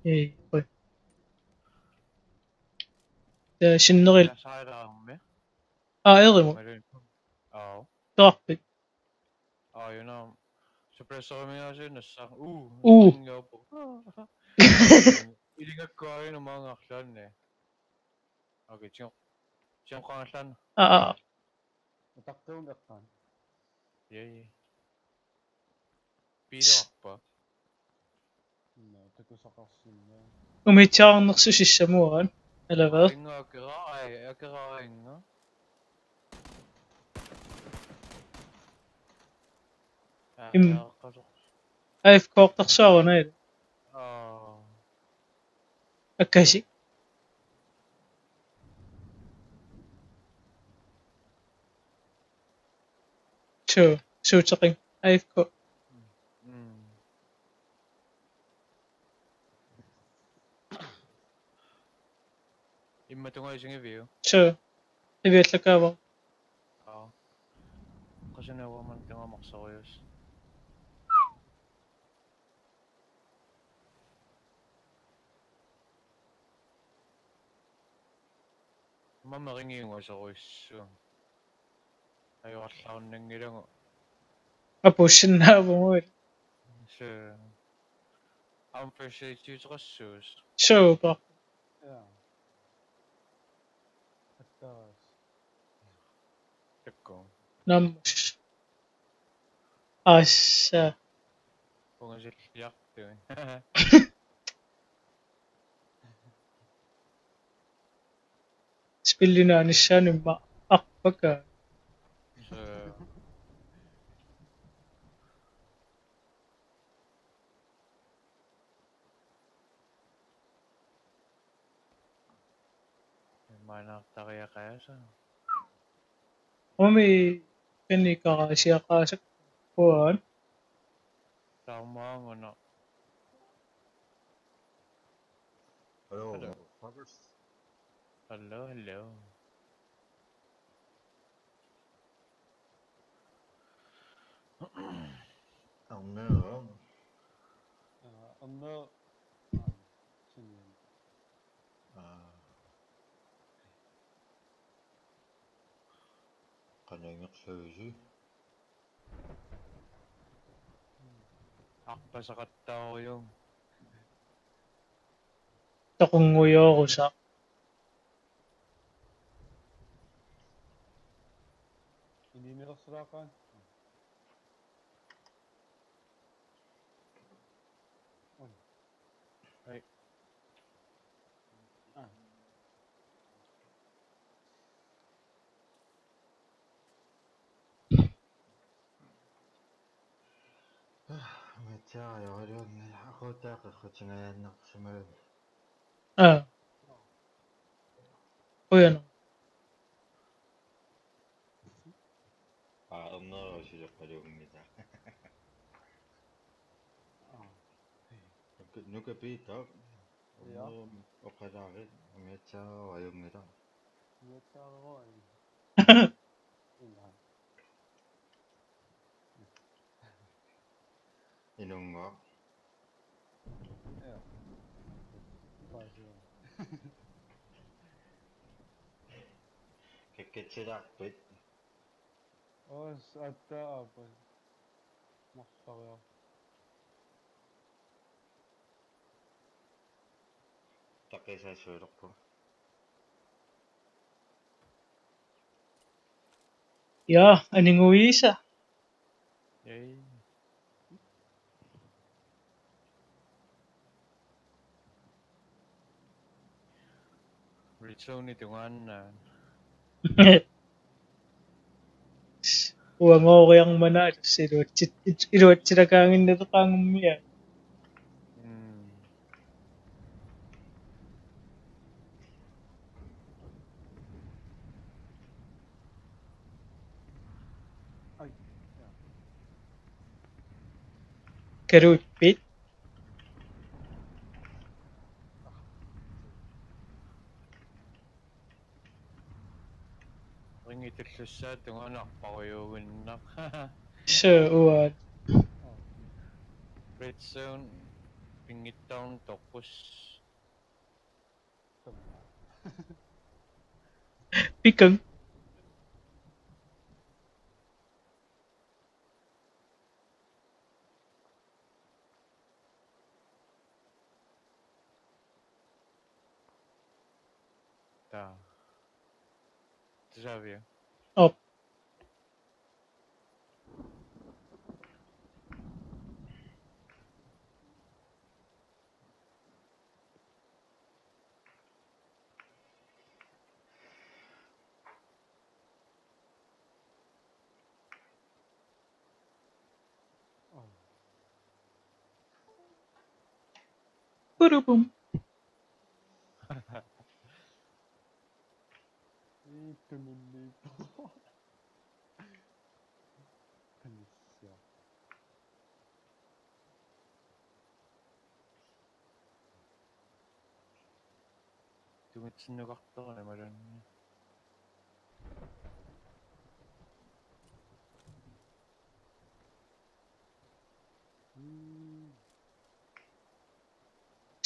Ei. Oi. Shinneril. Ja sairaammi. Eri mun. Au. Tarpit. Aina. Suppressormingaasinnassa. Uu. Ilingakkuarina maangarluanni. Okei, tiong qaangallan. Utaqtuumeqqaan. Yei. Piilerarpa. Takusaqarsinna. Umitsaarnersusissamuaran. Alaver. Ainga akerainga. Qaso. AFK-ortarsuarana ila. Akkasi. Suutaqin. AFK. Imma tungaisingivio. Iviallakaava. Qasunauaman tungamaqsarius. Mamma ringiungasaruissu. Ajuarlaarnangilangu. Apussinnaavumuit. Appreciate-uterassuus. Super. Ja. Attaas. Takku. Nammus. Assa. Pungasilliartui. Spillinaanissaanimma arpaka. Mainaartariaqaasa. Umi kannikaraasiaqaasak puan. Tarmaanguna. Hello, Hello. motherfuckers. Hello. Oh no. Anna. Sinne. Qanangersuusi. Arpasaqattaariung. Taqunguyorusa. Inimirasraaqaan. Ai. Metsaajorluungi aqutaaqerrutingayannersumalu. Uyana. Ernerusileqqaluummita. Nuka piita. Ja. Oqalaarit metsaajorluungita. Metsaaqeroi. Inga. Inungo. Ja. Paisio. Keketsilaqpit. Os attaapa. Marsaria. Taqisassuilerpu. Ja, aning uisa. Yay. Ritsoni tungan. Uang okay ang manalo. Iruat sila kangin na to kangin miya. Ai. Ja. Karut pit. Ringitullussa tunganarparujuuginneq. So, uwan. Oh. Red zone pingittaun toqqus. Samma. Pikang. Ta. Xavier. Op. Oh. Purupum. Itu nunito. Panisya. Tumitsinnuqartorna malunni.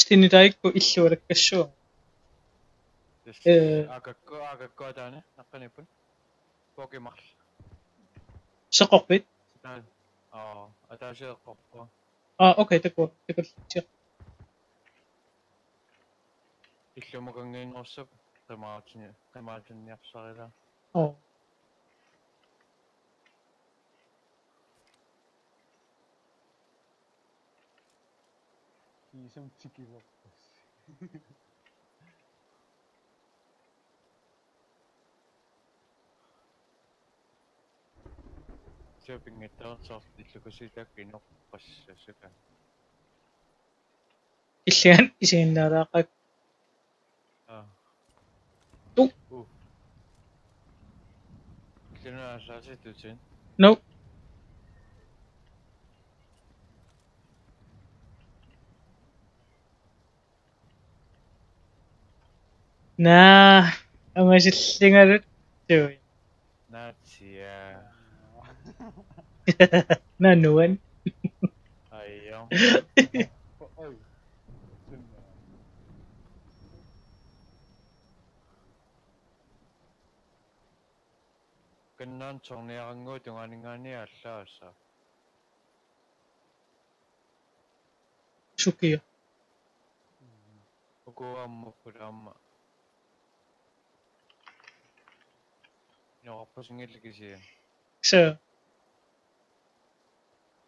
Stinitaikku illuarakkassuа. Agakkoataane naqqanipun. Pokimarl. Saqoqpit. Sitaan. Ataasileqqorpa. Okay, taku. Taku. Illumukangiinnersup qimaatinniarsarila. Oh. Kiisam tikilorpas. Siapingittaarsaart illukusiitaakkinorpassasuka. Illian isiinnaaraaqak. Tu. Illunaassaasitutin. Nope. Nah, amasillingarut tui. Naatsia. Nanuan. Aiyo. Oi. Sinna. Kannaan torniarangu tunganingaani allaassa. Sukia. Ukuammukkulaamma. Noqarpasingillikisia. So,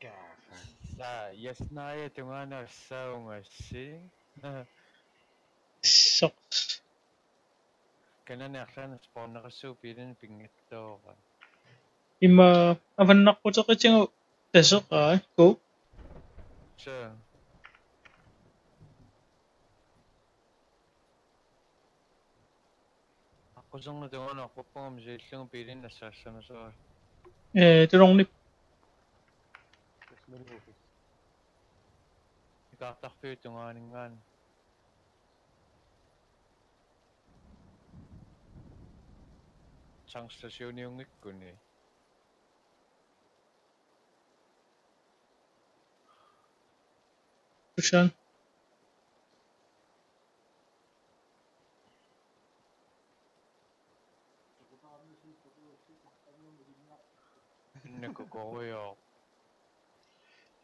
Kaafa. Yasnaaya tungaanarsaaungassi. socks. Kanani arlaana sporneqassuupiilani pingittooqa. Ima avannaqquteqitigu tasoqa ku. So. Aqusarna tungaanarpapungam siillungu piilinnassaassanasaa. Tulornip. Tasmariufus. Ikaartarpiu tungaaningaan. Tankstationiungikkuni. Kushan. Nagkukuyo.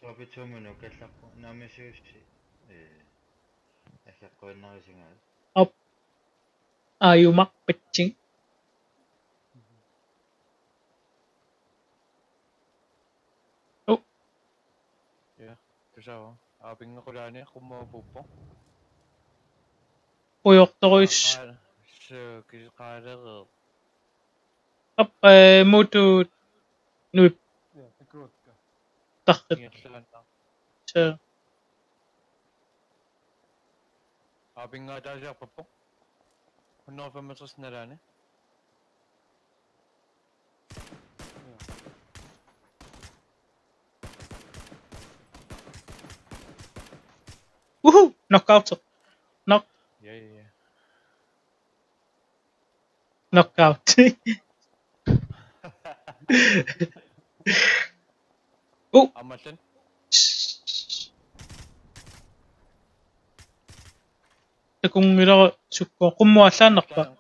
Sabi 처음에 계속 남의 수시 계속 나오시는 Up. Yumak pitching. Oh, 그래서 아빙가 고라니 고모부포. kuyok to ko is 그 가르 up mutu nuip Yeah, the growth. takit inglan siya. 아빙가 다자 포포. 혼노 페메스 나라네. Woohoo! Knockout. 예. Knockout. Oh! 아무튼 Kung ilo suko kumuha nakpa.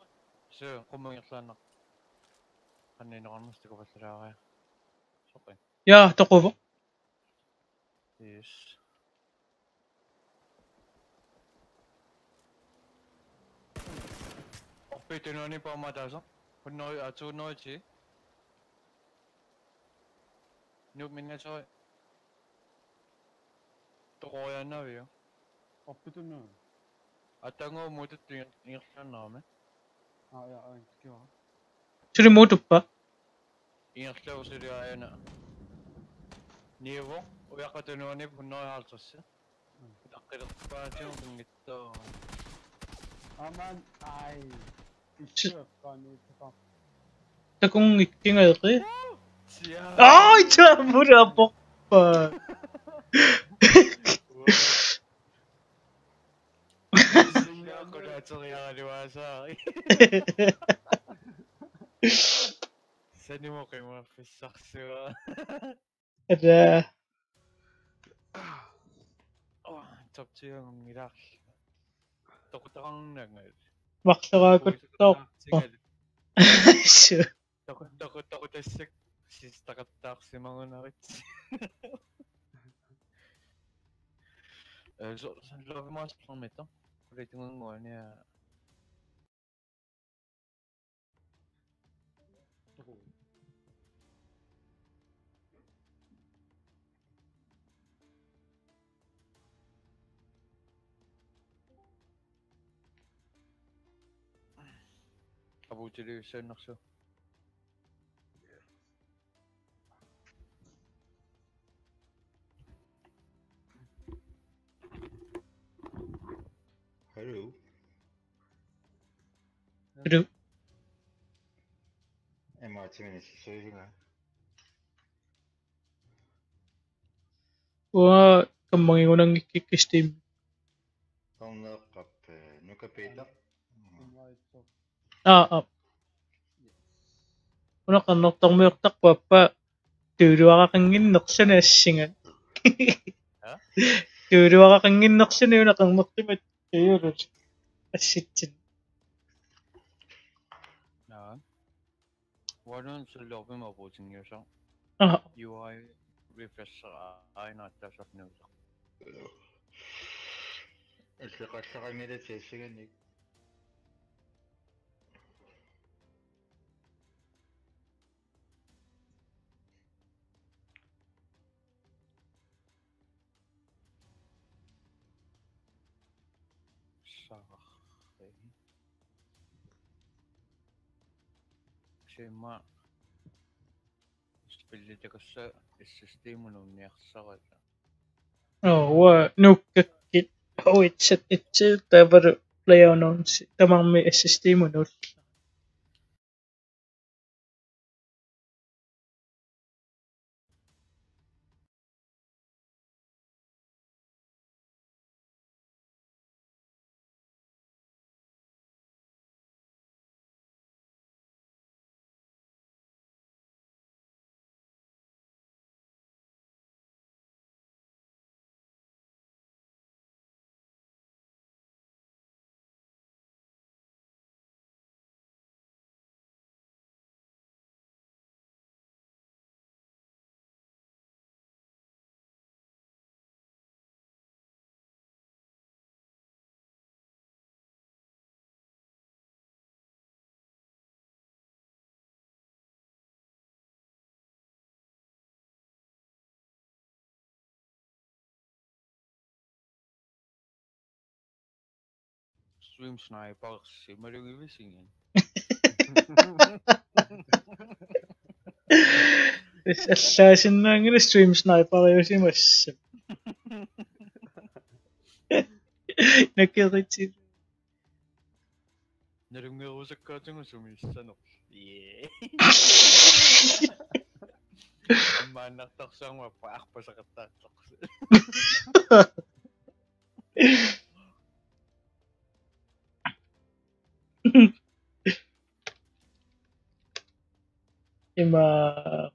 저 고모잉슬나. 한네는 알모스트 거 봤더라. 소pen. Ya, to ko ba? Yes. Opeteno니 pa mataso. Kuno atsu nochi. Nuk minga choy. Tokoya na veo. Opportunity. Atango mutu inglan name. Ah, ja, eigenlijk ja. Suri mutu pa. Inglan usiri ayana. Nivo. Oyakatenoni kuno altosse. Takir pa tiyong tungito. Ah, man, ai. Shit. Ik kan niet. Kung ikingal ko. Siya. Ay, chamura pa. Siya ko na tsuriya diwasa. Saan mo kayo mga pisak siya? Ada. Oh, top tier ng Iraq. Takot-takang nangal. Maksa ko tok. Sure. Takot-takot asik. Sis takot-tak si mga narit. Så lager vi masterplanen mitt da. For det er noen måneder jeg... Abuti det sønn også. Hello. Pero, 아침에 소리가 kamangin ko nang ikikistim. kauna kape nuka peta. Una ka noktong mo tak papa. Turuwa ka kang ginok siya na singan. Ha? Turuwa ka kang ginok siya na yun akang noktimat. Ayun. Asitin. Ja. Hvordan så lover vi på ting gjør sånn? UI refresher ay natasap nyo. Sakay 제 시간이 Schema. Spillet kasi system mo nung niyaksakat. Nukakit. It's a tabar play on tamang may SSD mo no. stream sniper si Mario Wisingen. Assassin na ang stream sniper kayo si Mas. Nakikit Narunga ko sa kacang sumisa no. Yeah. Manak taksang mapaak pa sa katatak. Ima